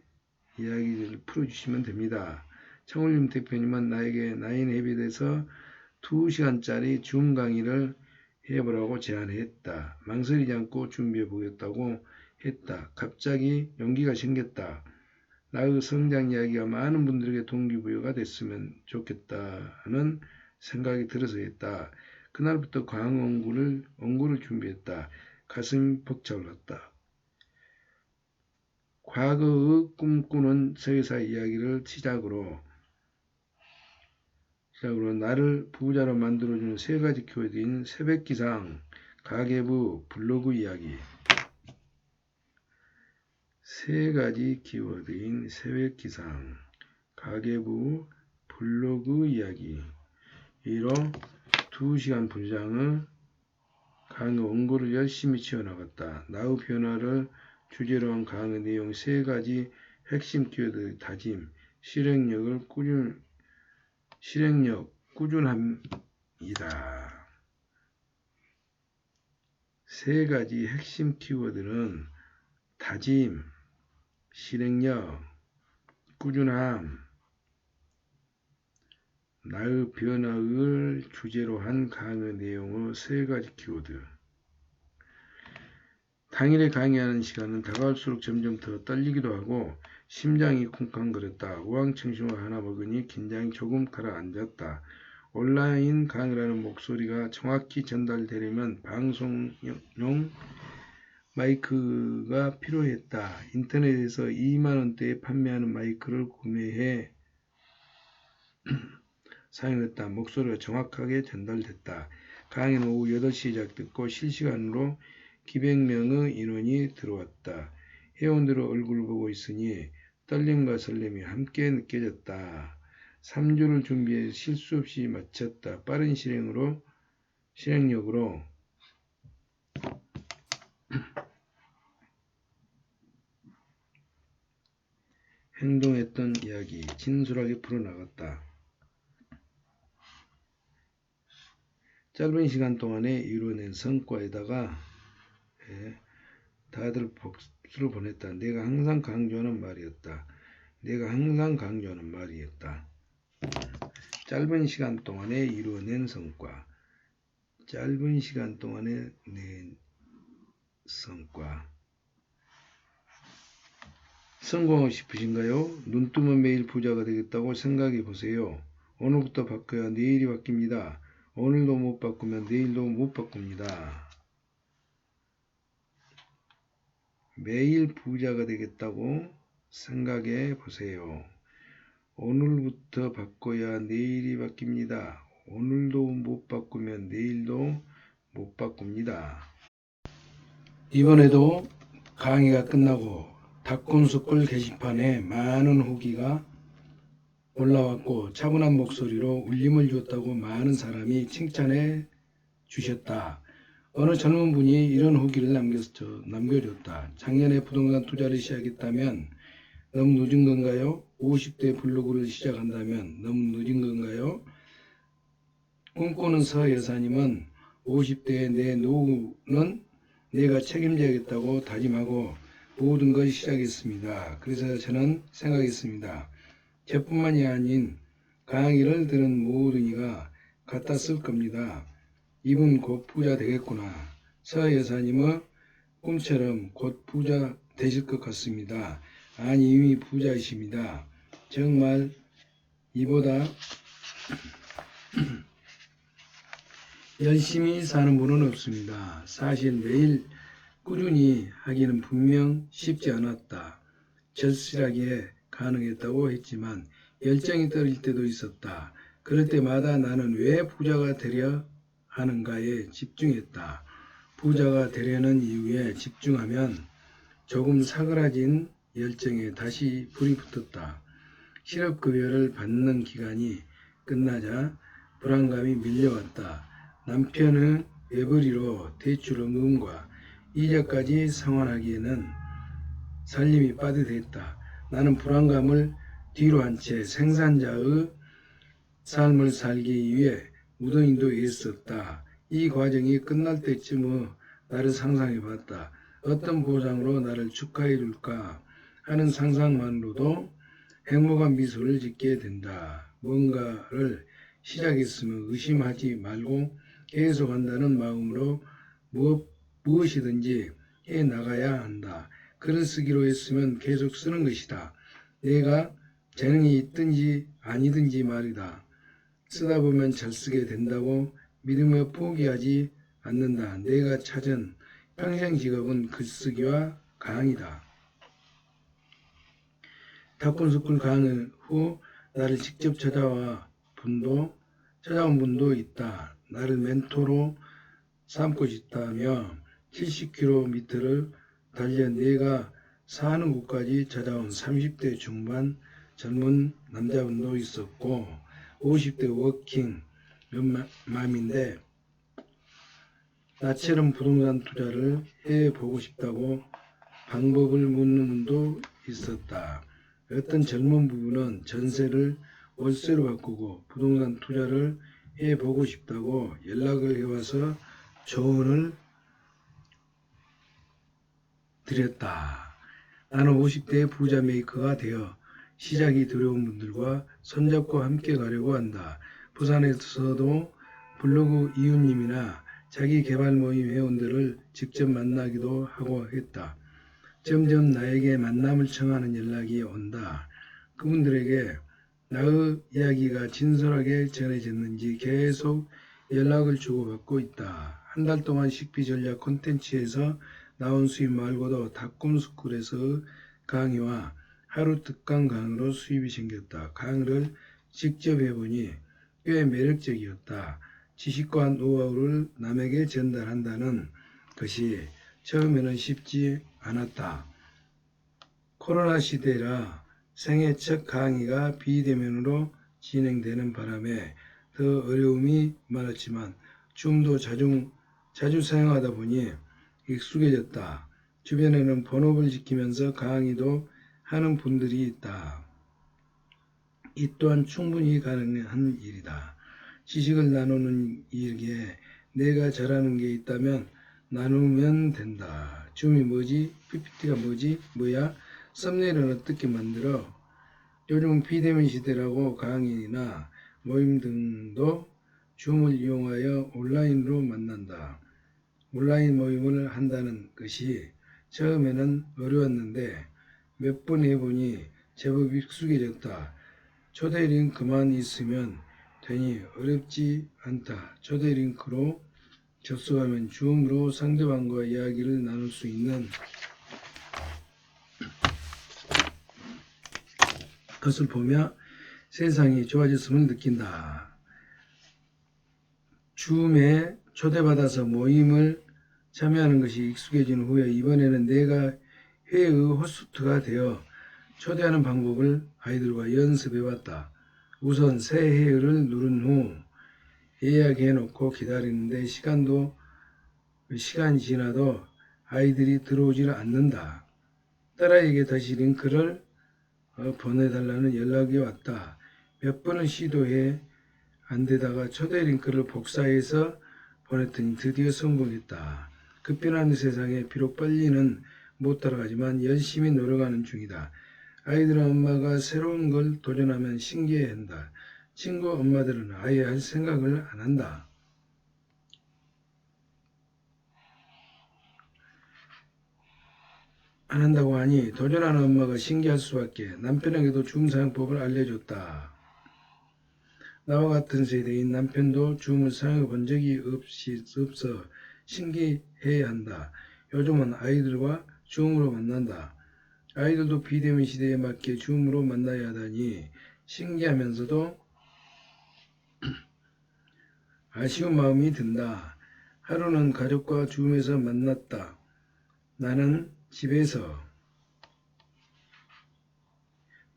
이야기를 풀어주시면 됩니다. 청울림 대표님은 나에게 나인헤빗에서 2시간짜리 줌 강의를 해보라고 제안했다. 망설이지 않고 준비해 보겠다고 했다. 갑자기 용기가 생겼다. 나의 성장 이야기가 많은 분들에게 동기부여가 됐으면 좋겠다는 생각이 들어서 했다. 그날부터 강원구를 준비했다. 가슴이 벅차올랐다. 과거의 꿈꾸는 서예사 이야기를 시작으로 나를 부자로 만들어주는 3가지 키워드인 새벽기상, 가계부, 블로그 이야기. 3가지 키워드인 새벽기상, 가계부, 블로그 이야기. 이로 2시간 분량의 강의 원고를 열심히 채워나갔다. 나의 변화를 주제로 한 강의 내용 3가지 핵심 키워드 다짐, 실행력, 꾸준함이다. 3가지 핵심 키워드는 다짐, 실행력, 꾸준함, 나의 변화를 주제로 한 강의 내용의 3가지 키워드. 당일에 강의하는 시간은 다가올수록 점점 더 떨리기도 하고 심장이 쿵쾅거렸다. 우황청심을 하나 먹으니 긴장이 조금 가라앉았다. 온라인 강의라는 목소리가 정확히 전달되려면 방송용 마이크가 필요했다. 인터넷에서 2만원대에 판매하는 마이크를 구매해 사용했다. 목소리가 정확하게 전달됐다. 강의는 오후 8시 시작됐고 실시간으로 기백 명의 인원이 들어왔다. 회원들의 얼굴을 보고 있으니 떨림과 설렘이 함께 느껴졌다. 3주를 준비해 실수 없이 마쳤다. 빠른 실행력으로 행동했던 이야기 진솔하게 풀어나갔다. 짧은 시간 동안에 이루어낸 성과에다가 다들 복수를 보냈다. 내가 항상 강조하는 말이었다. 짧은 시간 동안에 이루어낸 성과. 짧은 시간 동안에 낸 성과. 성공하고 싶으신가요? 눈 뜨면 매일 부자가 되겠다고 생각해 보세요. 오늘부터 바꿔야 내일이 바뀝니다. 오늘도 못 바꾸면 내일도 못 바꿉니다. 매일 부자가 되겠다고 생각해 보세요. 오늘부터 바꿔야 내일이 바뀝니다. 오늘도 못 바꾸면 내일도 못 바꿉니다. 이번에도 강의가 끝나고 닭꿈스쿨 게시판에 많은 후기가 올라왔고 차분한 목소리로 울림을 주었다고 많은 사람이 칭찬해 주셨다. 어느 젊은 분이 이런 후기를 남겨줬다. 작년에 부동산 투자를 시작했다면 너무 늦은 건가요? 50대 블로그를 시작한다면 너무 늦은 건가요? 꿈꾸는 서여사님은 50대의 내 노후는 내가 책임져야겠다고 다짐하고 모든 것이 시작했습니다. 그래서 저는 생각했습니다. 저뿐만이 아닌 강의를 들은 모든 이가 같았을 겁니다. 이분 곧 부자 되겠구나. 서 여사님의 꿈처럼 곧 부자 되실 것 같습니다. 아니 이미 부자이십니다. 정말 이보다 열심히 사는 분은 없습니다. 사실 매일 꾸준히 하기는 분명 쉽지 않았다. 절실하게 가능했다고 했지만 열정이 떨어질 때도 있었다. 그럴 때마다 나는 왜 부자가 되려 하는가에 집중했다. 부자가 되려는 이유에 집중하면 조금 사그라진 열정에 다시 불이 붙었다. 실업급여를 받는 기간이 끝나자 불안감이 밀려왔다. 남편의 외벌이로 대출 원금과 이자까지 상환하기에는 살림이 빠듯했다. 나는 불안감을 뒤로 한 채 생산자의 삶을 살기 위해 무더기도 애썼다. 이 과정이 끝날 때쯤 나를 상상해봤다. 어떤 보상으로 나를 축하해줄까 하는 상상만으로도 행복한 미소를 짓게 된다. 뭔가를 시작했으면 의심하지 말고 계속한다는 마음으로 무엇이든지 해나가야 한다. 글을 쓰기로 했으면 계속 쓰는 것이다. 내가 재능이 있든지 아니든지 말이다. 쓰다 보면 잘 쓰게 된다고 믿으며 포기하지 않는다. 내가 찾은 평생 직업은 글쓰기와 강의다. 탁군스쿨 강의 후 나를 직접 찾아온 분도 있다. 나를 멘토로 삼고 싶다며 70km를 달려 내가 사는 곳까지 찾아온 30대 중반 젊은 남자분도 있었고 50대 워킹 맘인데 나처럼 부동산 투자를 해보고 싶다고 방법을 묻는 분도 있었다. 어떤 젊은 부부는 전세를 월세로 바꾸고 부동산 투자를 해보고 싶다고 연락을 해와서 조언을 드렸다. 나는 50대의 부자 메이커가 되어 시작이 두려운 분들과 손잡고 함께 가려고 한다. 부산에서도 블로그 이웃님이나 자기 개발 모임 회원들을 직접 만나기도 하고 했다. 점점 나에게 만남을 청하는 연락이 온다. 그분들에게 나의 이야기가 진솔하게 전해졌는지 계속 연락을 주고받고 있다. 한 달 동안 식비 전략 콘텐츠에서 나온 수입 말고도 닷꿈스쿨에서 강의와 하루 특강 강의로 수입이 생겼다. 강의를 직접 해보니 꽤 매력적이었다. 지식과 노하우를 남에게 전달한다는 것이 처음에는 쉽지 않았다. 코로나 시대라 생애 첫 강의가 비대면으로 진행되는 바람에 더 어려움이 많았지만 줌도 자주 사용하다 보니 익숙해졌다. 주변에는 본업을 지키면서 강의도 하는 분들이 있다. 이 또한 충분히 가능한 일이다. 지식을 나누는 일에 내가 잘하는 게 있다면 나누면 된다. 줌이 뭐지? PPT가 뭐지? 뭐야? 썸네일은 어떻게 만들어? 요즘은 비대면 시대라고 강의나 모임 등도 줌을 이용하여 온라인으로 만난다. 온라인 모임을 한다는 것이 처음에는 어려웠는데 몇 번 해보니 제법 익숙해졌다. 초대 링크만 있으면 되니 어렵지 않다. 초대 링크로 접속하면 줌으로 상대방과 이야기를 나눌 수 있는 것을 보며 세상이 좋아졌음을 느낀다. 줌에 초대받아서 모임을 참여하는 것이 익숙해진 후에 이번에는 내가 회의 호스트가 되어 초대하는 방법을 아이들과 연습해봤다. 우선 새 회의를 누른 후 예약해놓고 기다리는데 시간이 지나도 아이들이 들어오질 않는다. 딸아이에게 다시 링크를 보내달라는 연락이 왔다. 몇 번을 시도해 안되다가 초대 링크를 복사해서 보냈더니 드디어 성공했다. 급변하는 세상에 비록 빨리는 못 따라가지만 열심히 노력하는 중이다. 아이들은 엄마가 새로운 걸 도전하면 신기해한다. 친구 엄마들은 아예 할 생각을 안 한다. 안 한다고 하니 도전하는 엄마가 신기할 수밖에. 남편에게도 줌 사용법을 알려줬다. 나와 같은 세대인 남편도 줌을 사용해 본 적이 없어 신기해한다. 요즘은 아이들과 줌으로 만난다. 아이들도 비대면 시대에 맞게 줌으로 만나야 하다니 신기하면서도 아쉬운 마음이 든다. 하루는 가족과 줌에서 만났다. 나는 집에서,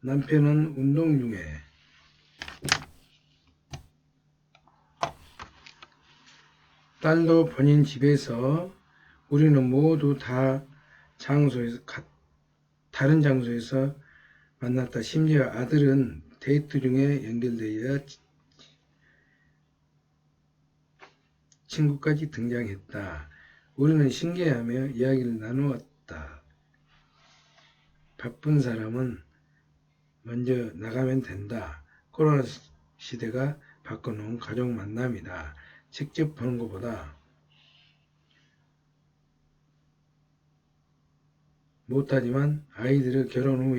남편은 운동 중에, 딸도 본인 집에서, 우리는 모두 다른 장소에서 만났다. 심지어 아들은 데이트 중에 연결되어 친구까지 등장했다. 우리는 신기해하며 이야기를 나누었다. 바쁜 사람은 먼저 나가면 된다. 코로나 시대가 바꿔놓은 가족 만남이다. 직접 보는 것보다 못하지만 아이들의 결혼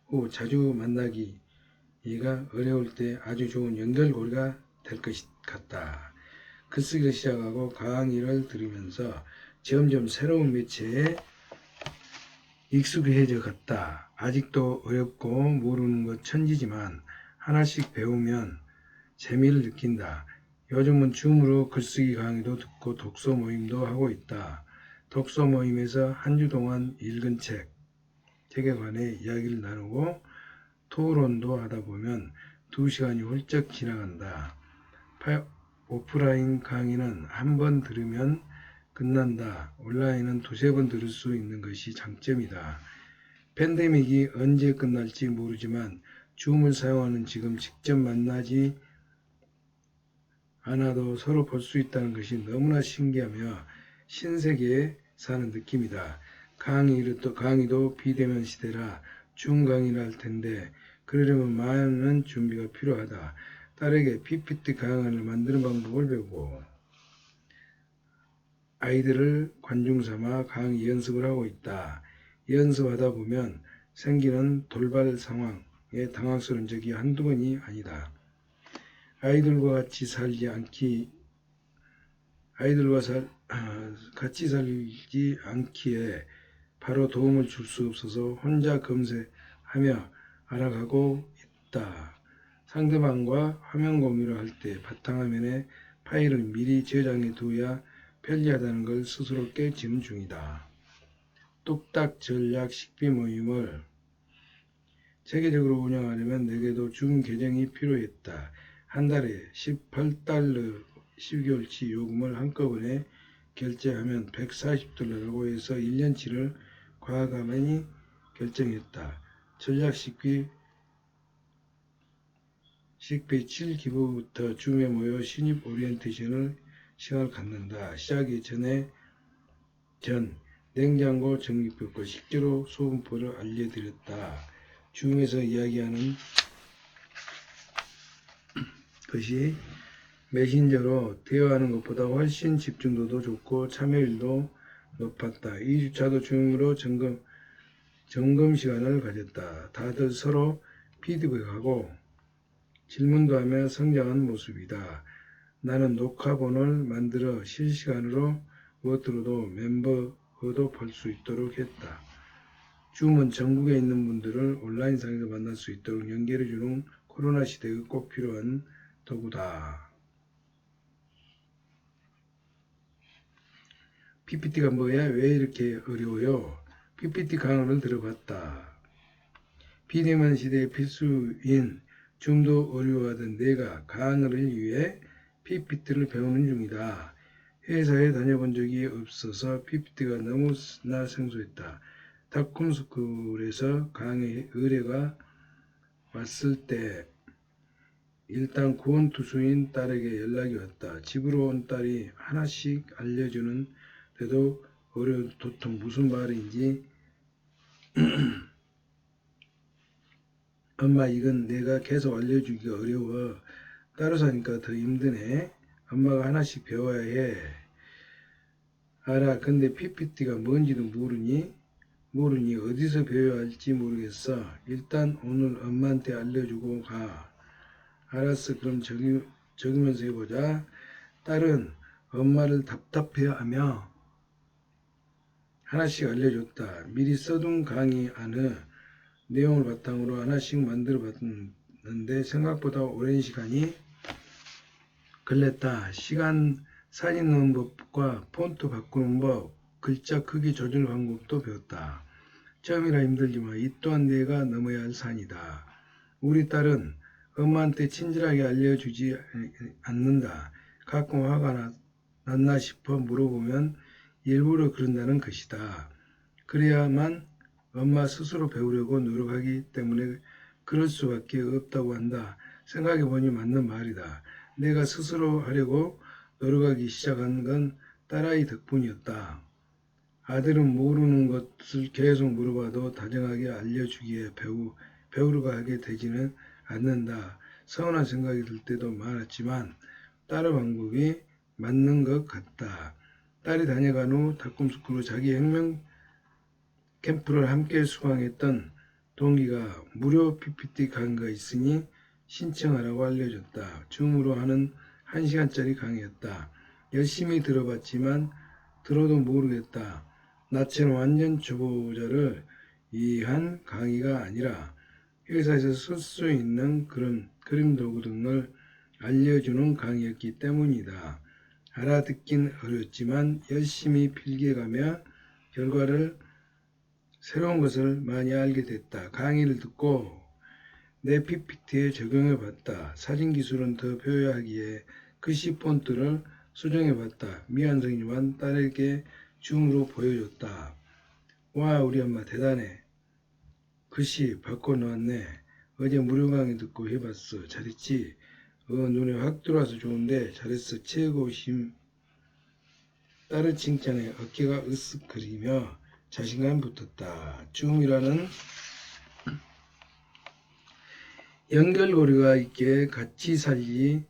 후 자주 만나기가 어려울 때 아주 좋은 연결고리가 될 것 같다. 글쓰기를 시작하고 강의를 들으면서 점점 새로운 매체에 익숙해져 갔다. 아직도 어렵고 모르는 것 천지지만 하나씩 배우면 재미를 느낀다. 요즘은 줌으로 글쓰기 강의도 듣고 독서 모임도 하고 있다. 독서 모임에서 한 주 동안 읽은 책에 관해 이야기를 나누고 토론도 하다 보면 2시간이 훌쩍 지나간다. 오프라인 강의는 한 번 들으면 끝난다. 온라인은 2-3번 들을 수 있는 것이 장점이다. 팬데믹이 언제 끝날지 모르지만 줌을 사용하는 지금 직접 만나지 않아도 서로 볼 수 있다는 것이 너무나 신기하며 신세계에 사는 느낌이다. 강의도 비대면 시대라 줌 강의를 할 텐데 그러려면 많은 준비가 필요하다. 딸에게 PPT 강의를 만드는 방법을 배우고 아이들을 관중 삼아 강의 연습을 하고 있다. 연습하다 보면 생기는 돌발 상황에 당황스러운 적이 한두 번이 아니다. 아이들과 같이 살지 않기에 바로 도움을 줄 수 없어서 혼자 검색하며 알아가고 있다. 상대방과 화면 공유를 할 때 바탕화면에 파일을 미리 저장해 두어야 편리하다는 걸 스스로 깨우치는 중이다. 뚝딱 전략 식비 모임을 체계적으로 운영하려면 내게도 줌 계정이 필요했다. 한 달에 $18 12개월치 요금을 한꺼번에 결제하면 $140라고 해서 1년치를 과감히 결정했다. 전략 식비 7기부부터 줌에 모여 신입 오리엔테이션을 시간을 갖는다. 시작이 전 냉장고 정리법과 식재료 소분법을 알려드렸다. 줌에서 이야기하는 것이 메신저로 대화하는 것보다 훨씬 집중도도 좋고 참여율도 높았다. 2주차도 줌으로 점검 시간을 가졌다. 다들 서로 피드백하고 질문도 하며 성장한 모습이다. 나는 녹화본을 만들어 실시간으로 무엇으로도 멤버도 볼 수 있도록 했다. 줌은 전국에 있는 분들을 온라인상에서 만날 수 있도록 연결해주는 코로나 시대에 꼭 필요한 도구다. PPT가 뭐야? 왜 이렇게 어려워요? PPT 강의를 들어봤다. 비대면 시대의 필수인 줌도 어려워하던 내가 강의를 위해 PPT를 배우는 중이다. 회사에 다녀본 적이 없어서 PPT가 너무나 생소했다. 닷컴스쿨에서 강의 의뢰가 왔을 때 일단 구원투수인 딸에게 연락이 왔다. 집으로 온 딸이 하나씩 알려주는 데도 어려운 도통 무슨 말인지 엄마 이건 내가 계속 알려주기가 어려워. 따로 사니까 더 힘드네. 엄마가 하나씩 배워야 해. 알아. 근데 PPT가 뭔지도 모르니 어디서 배워야 할지 모르겠어. 일단 오늘 엄마한테 알려주고 가. 알았어. 그럼 적으면서 해보자. 딸은 엄마를 답답해하며 하나씩 알려줬다. 미리 써둔 강의 안의 내용을 바탕으로 하나씩 만들어 봤는데 생각보다 오랜 시간이 걸렸다. 사진 넣는 법과 폰트 바꾸는 법, 글자 크기 조절 방법도 배웠다. 처음이라 힘들지만 이 또한 내가 넘어야 할 산이다. 우리 딸은 엄마한테 친절하게 알려주지 않는다. 가끔 화가 났나 싶어 물어보면 일부러 그런다는 것이다. 그래야만 엄마 스스로 배우려고 노력하기 때문에 그럴 수밖에 없다고 한다. 생각해보니 맞는 말이다. 내가 스스로 하려고 노력하기 시작한 건 딸아이 덕분이었다. 아들은 모르는 것을 계속 물어봐도 다정하게 알려주기에 배우려고 하게 되지는 않는다. 서운한 생각이 들 때도 많았지만 딸의 방법이 맞는 것 같다. 딸이 다녀간 후 닭꿈스크로 자기 혁명 캠프를 함께 수강했던 동기가 무료 PPT 강의가 있으니 신청하라고 알려줬다. 줌으로 하는 1시간짜리 강의였다. 열심히 들어봤지만 들어도 모르겠다. 나처럼 완전 초보자를 위한 강의가 아니라 회사에서 쓸 수 있는 그런 그림 도구 등을 알려주는 강의였기 때문이다. 알아듣긴 어렵지만 열심히 필기해가며 결과를 새로운 것을 많이 알게 됐다. 강의를 듣고 내 PPT에 적용해 봤다. 사진 기술은 더 배워야 하기에 글씨 폰트를 수정해 봤다. 미완성이지만 딸에게 줌으로 보여줬다. 와, 우리 엄마 대단해. 글씨 바꿔 놓았네. 어제 무료 강의 듣고 해봤어. 잘했지? 눈에 확 들어와서 좋은데 잘했어. 최고심. 딸의 칭찬에 어깨가 으쓱거리며 자신감 붙었다. 줌이라는 연결고리가 있기에 같이 살기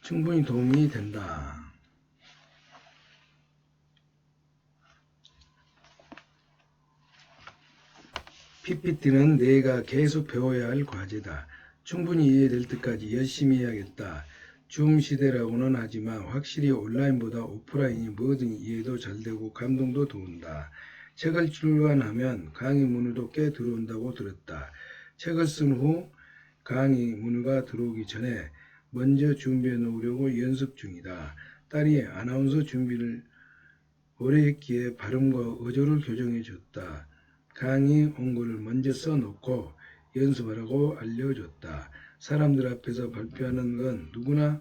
충분히 도움이 된다. PPT는 내가 계속 배워야 할 과제다. 충분히 이해될 때까지 열심히 해야겠다. 줌 시대라고는 하지만 확실히 온라인보다 오프라인이 뭐든 이해도 잘 되고 감동도 도운다. 책을 출간하면 강의 문의도 꽤 들어온다고 들었다. 책을 쓴 후 강의 문의가 들어오기 전에 먼저 준비해 놓으려고 연습 중이다. 딸이 아나운서 준비를 오래 했기에 발음과 어조를 교정해 줬다. 강의 원고를 먼저 써놓고 연습하라고 알려줬다. 사람들 앞에서 발표하는 건 누구나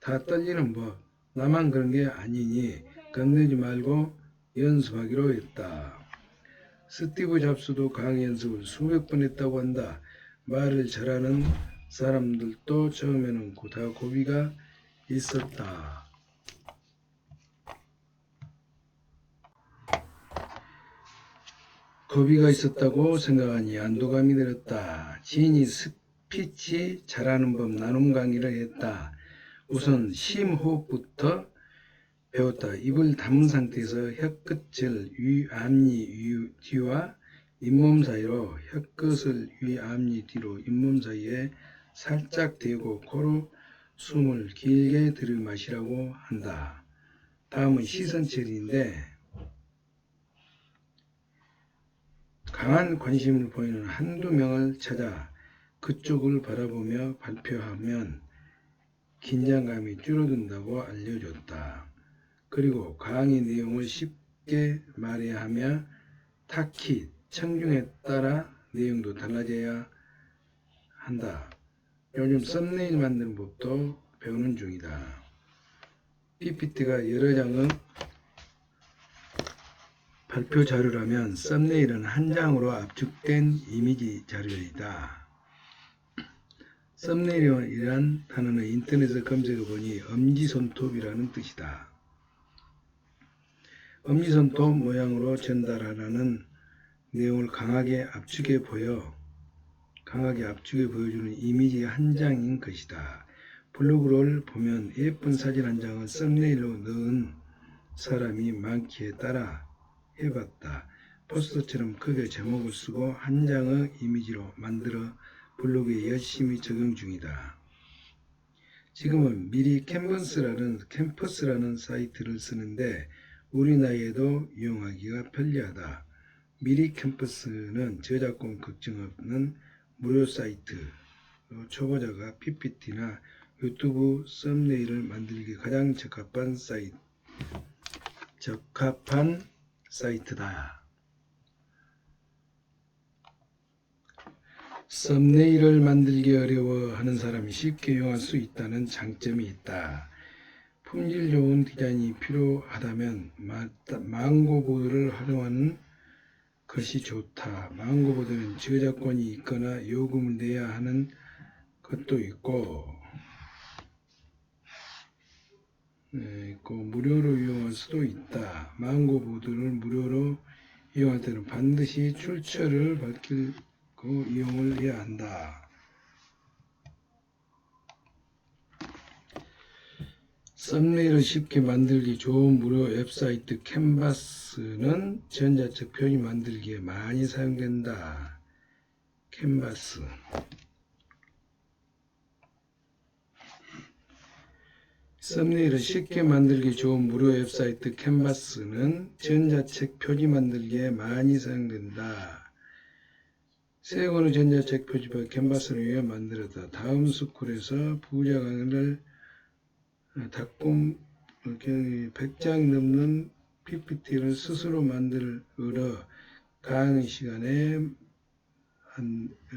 다 떨리는 법. 나만 그런 게 아니니 겁내지 말고 연습하기로 했다. 스티브 잡스도 강의 연습을 수백 번 했다고 한다. 말을 잘하는 사람들도 처음에는 다 고비가 있었다. 고비가 있었다고 생각하니 안도감이 들었다. 지인이 스피치 잘하는 법 나눔 강의를 했다. 우선 심호흡부터 배웠다. 입을 다문 상태에서 혀끝을 위, 앞니, 뒤와 잇몸 사이로 혀끝을 위, 앞니, 뒤로 잇몸 사이에 살짝 대고 코로 숨을 길게 들이마시라고 한다. 다음은 시선 처리인데 강한 관심을 보이는 한두 명을 찾아 그쪽을 바라보며 발표하면 긴장감이 줄어든다고 알려줬다. 그리고 강의 내용을 쉽게 말해야 하며 타깃, 청중에 따라 내용도 달라져야 한다. 요즘 썸네일 만드는 법도 배우는 중이다. PPT가 여러 장의 발표 자료라면 썸네일은 한 장으로 압축된 이미지 자료이다. 썸네일이란 단어는 인터넷에 검색해보니 엄지손톱이라는 뜻이다. 엄지손톱 모양으로 전달하라는 내용을 강하게 압축해 보여주는 이미지 한 장인 것이다. 블로그를 보면 예쁜 사진 한 장을 썸네일로 넣은 사람이 많기에 따라 해봤다. 포스터처럼 크게 제목을 쓰고 한 장의 이미지로 만들어 블로그에 열심히 적용 중이다. 지금은 미리 캠퍼스라는 사이트를 쓰는데 우리 나이에도 이용하기가 편리하다. 미리 캠퍼스는 저작권 걱정 없는 무료 사이트. 초보자가 PPT나 유튜브 썸네일을 만들기 가장 적합한 사이트다. 썸네일을 만들기 어려워하는 사람이 쉽게 이용할 수 있다는 장점이 있다. 품질 좋은 디자인이 필요하다면 망고보드를 활용하는 것이 좋다. 망고보드는 저작권이 있거나 요금을 내야 하는 것도 있고 무료로 이용할 수도 있다. 망고보드를 무료로 이용할 때는 반드시 출처를 밝히고 이용을 해야 한다. 썸네일을 쉽게 만들기 좋은 무료 웹사이트 캔버스는 전자책 표지 만들기에 많이 사용된다. 캔버스. 썸네일을 쉽게 만들기 좋은 무료 웹사이트 캔버스는 전자책 표지 만들기에 많이 사용된다. 세권의 전자책 표지와 캔버스를 위해 만들었다. 다음 스쿨에서 부자 강의를 닭꿈 100장 넘는 PPT를 스스로 만들어 강의 시간에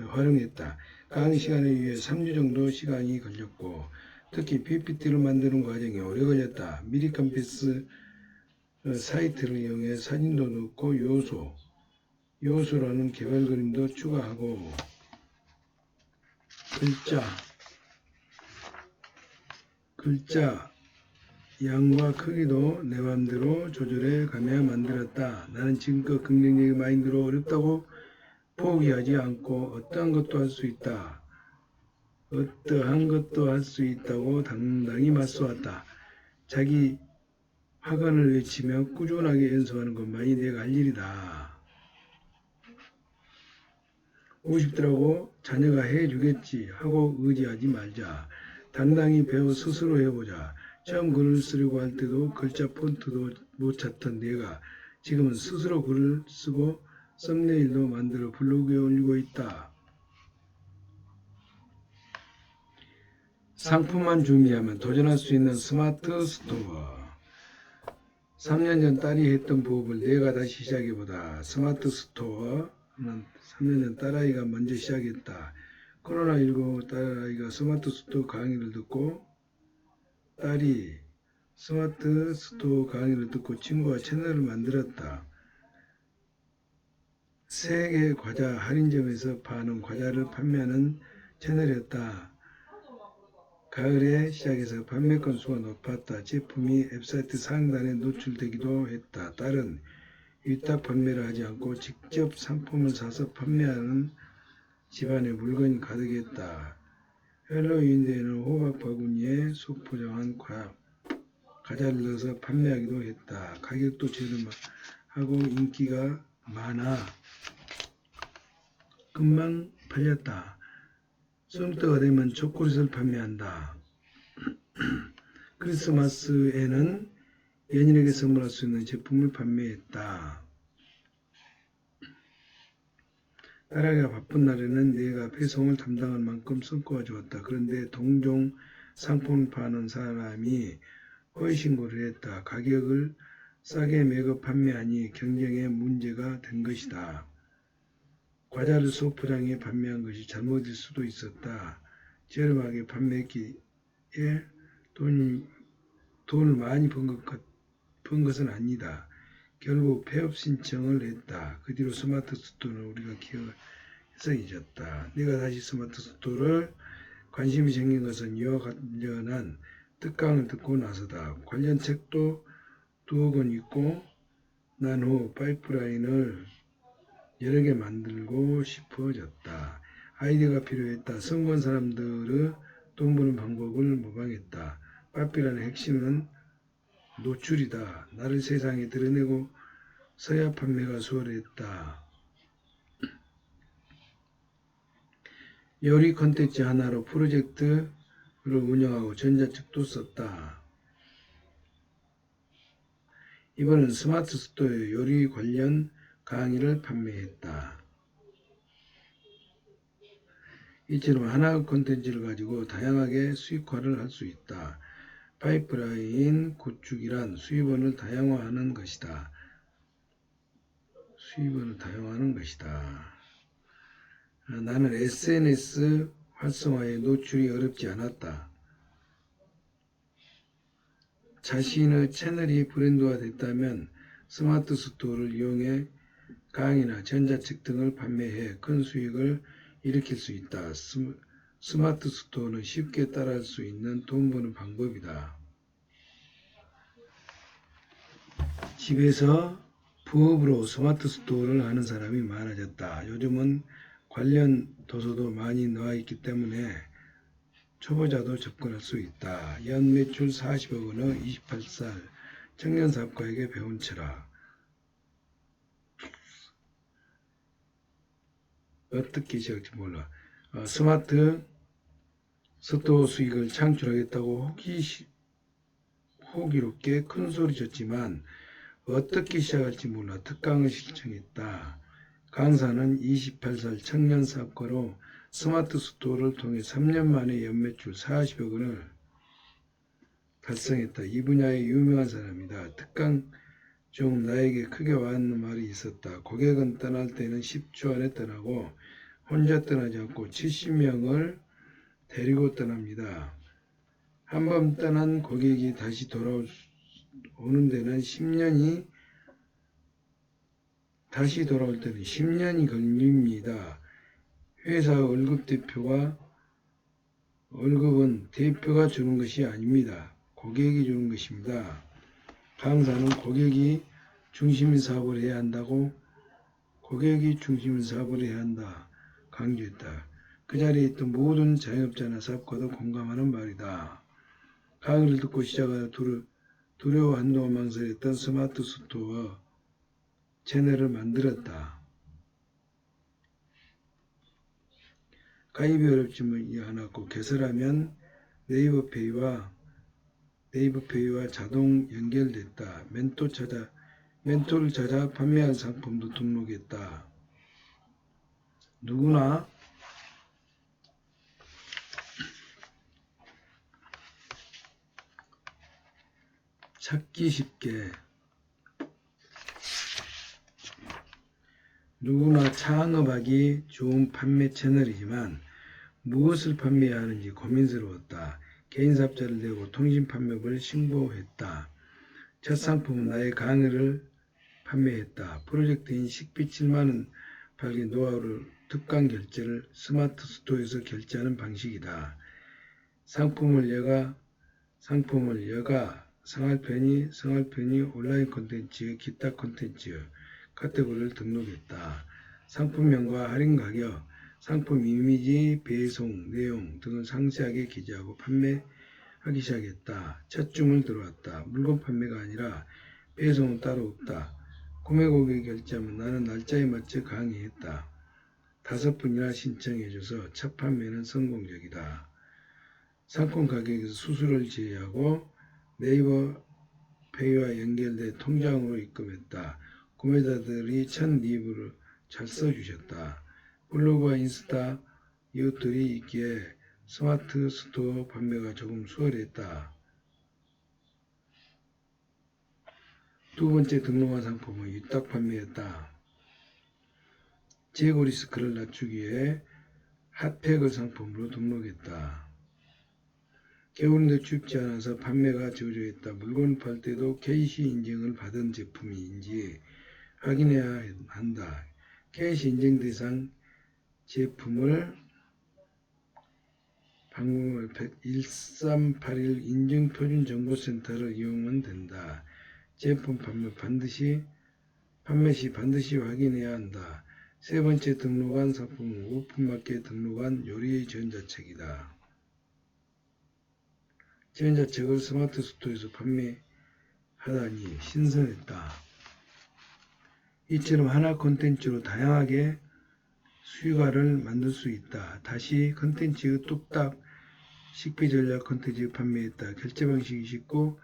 활용했다. 강의 시간에 의해 3주 정도 시간이 걸렸고 특히 PPT를 만드는 과정이 오래 걸렸다. 미리 캠퍼스 사이트를 이용해 사진도 넣고 요소라는 개별 그림도 추가하고 글자 양과 크기도 내 맘대로 조절해 가며 만들었다. 나는 지금껏 긍정적인 마인드로 어렵다고 포기하지 않고 어떠한 것도 할 수 있다고 당당히 맞서왔다. 자기 학원을 외치며 꾸준하게 연습하는 것만이 내가 할 일이다. 오고 싶더라고 자녀가 해주겠지 하고 의지하지 말자. 당당히 배워 스스로 해보자. 처음 글을 쓰려고 할 때도 글자 폰트도 못 찾던 내가 지금은 스스로 글을 쓰고 썸네일도 만들어 블로그에 올리고 있다. 상품만 준비하면 도전할 수 있는 스마트 스토어. 3년 전 딸이 했던 부업을 내가 다시 시작해보다. 스마트 스토어는 3년 전 딸아이가 먼저 시작했다. 코로나19 딸아이가 스마트 스토어 강의를 듣고 친구와 채널을 만들었다. 세계 과자 할인점에서 파는 과자를 판매하는 채널이었다. 가을에 시작해서 판매 건수가 높았다. 제품이 웹사이트 상단에 노출되기도 했다. 딸은 위탁 판매를 하지 않고 직접 상품을 사서 판매하는 집안에 물건이 가득했다. 헬로윈 데이는 호박 바구니에 속 포장한 과자를 넣어서 판매하기도 했다. 가격도 저렴하고 인기가 많아 금방 팔렸다. 썸때가 되면 초콜릿을 판매한다. 크리스마스에는 연인에게 선물할 수 있는 제품을 판매했다. 딸아이가 바쁜 날에는 내가 배송을 담당할 만큼 성과가 좋았다. 그런데 동종 상품을 파는 사람이 허위신고를 했다. 가격을 싸게 매겨 판매하니 경쟁에 문제가 된 것이다. 과자를 소포장해 판매한 것이 잘못일 수도 있었다. 저렴하게 판매했기에 돈을 많이 번 것은 아니다. 결국 폐업 신청을 했다. 그 뒤로 스마트 스토어는 우리가 기억해서 잊었다. 내가 다시 스마트 스토어를 관심이 생긴 것은 이와 관련한 특강을 듣고 나서다. 관련 책도 2권 있고 난 후 파이프라인을 여러 개 만들고 싶어졌다. 아이디어가 필요했다. 성공한 사람들의 돈 버는 방법을 모방했다. 빠삐라는 핵심은 노출이다. 나를 세상에 드러내고 서야 판매가 수월했다. 요리 콘텐츠 하나로 프로젝트를 운영하고 전자책도 썼다. 이번은 스마트 스토어에 요리 관련 강의를 판매했다. 이처럼 하나의 콘텐츠를 가지고 다양하게 수익화를 할 수 있다. 파이프라인 구축이란 수입원을 다양화하는 것이다. 수입원을 다양화하는 것이다. 나는 SNS 활성화에 노출이 어렵지 않았다. 자신의 채널이 브랜드화 됐다면 스마트 스토어를 이용해 강의나 전자책 등을 판매해 큰 수익을 일으킬 수 있다. 스마트 스토어는 쉽게 따라할 수 있는 돈 버는 방법이다. 집에서 부업으로 스마트 스토어를 하는 사람이 많아졌다. 요즘은 관련 도서도 많이 나와 있기 때문에 초보자도 접근할 수 있다. 연 매출 40억 원의 28살 청년 사업가에게 배운 철학. 어떻게 시작할지 몰라. 스마트 스토어 수익을 창출하겠다고 호기롭게 큰 소리쳤지만 어떻게 시작할지 몰라 특강을 신청했다. 강사는 28살 청년 사업가로 스마트 스토어를 통해 3년 만에 연매출 40억 원을 달성했다. 이 분야의 유명한 사람이다. 특강 중 나에게 크게 와닿는 말이 있었다. 고객은 떠날 때는 10초 안에 떠나고 혼자 떠나지 않고 70명을 데리고 떠납니다. 한 번 떠난 고객이 다시 오는 데는 10년이 다시 돌아올 때는 10년이 걸립니다. 회사 월급은 대표가 주는 것이 아닙니다. 고객이 주는 것입니다. 강사는 고객이 중심인 사업을 해야 한다고 고객이 중심인 사업을 해야 한다 강조했다. 그 자리에 있던 모든 자영업자나 사업가도 공감하는 말이다. 강의를 듣고 시작하여 두려워 한동안 망설였던 스마트 스토어 채널을 만들었다. 가입이 어렵지 않았고 개설하면 네이버페이와 자동 연결됐다. 멘토를 찾아 판매한 상품도 등록했다. 누구나 찾기 쉽게 누구나 창업하기 좋은 판매 채널이지만 무엇을 판매해야 하는지 고민스러웠다. 개인사업자를 내고 통신판매업을 신고했다. 첫 상품은 나의 강의를 판매했다. 프로젝트인 식비 7만원 팔기 노하우를 특강 결제를 스마트 스토어에서 결제하는 방식이다. 상품을 여가, 생활편의 온라인 콘텐츠, 기타 콘텐츠 카테고리를 등록했다. 상품명과 할인 가격, 상품 이미지, 배송, 내용 등을 상세하게 기재하고 판매하기 시작했다. 첫 주문 들어왔다. 물건 판매가 아니라 배송은 따로 없다. 구매 고객이 결제하면 나는 날짜에 맞춰 강의했다. 5분이나 신청해줘서 첫 판매는 성공적이다. 상품 가격에서 수수료를 제외하고 네이버 페이와 연결된 통장으로 입금했다. 구매자들이 첫 리뷰를 잘 써주셨다. 블로그와 인스타 이웃들이 있기에 스마트 스토어 판매가 조금 수월했다. 두 번째 등록한 상품은 위탁 판매였다. 재고 리스크를 낮추기 위해 핫팩을 상품으로 등록했다. 겨울인데 춥지 않아서 판매가 저조했다. 물건을 팔 때도 KC 인증을 받은 제품인지 확인해야 한다. KC 인증 대상 제품을 방문을 1381 인증표준정보센터를 이용하면 된다. 제품 판매 시 반드시 확인해야 한다. 세 번째 등록한 상품은 오픈마켓에 등록한 요리 전자책이다. 전자책을 스마트 스토어에서 판매하다니 신선했다. 이처럼 하나 콘텐츠로 다양하게 수익화를 만들 수 있다. 다시 콘텐츠의 뚝딱 식비 전략 콘텐츠 판매했다. 결제 방식이 쉽고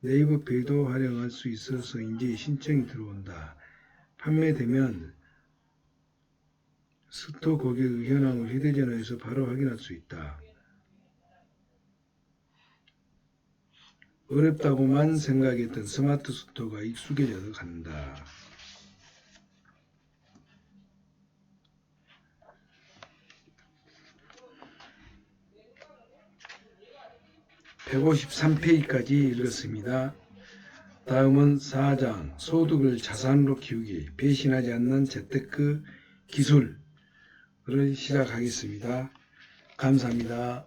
네이버 페이도 활용할 수 있어서 이제 신청이 들어온다. 판매되면 스토어 고객의 현황을 휴대전화에서 바로 확인할 수 있다. 어렵다고만 생각했던 스마트 스토어가 익숙해져 간다. 153페이지까지 읽었습니다. 다음은 4장 소득을 자산으로 키우기 배신하지 않는 재테크 기술을 시작하겠습니다. 감사합니다.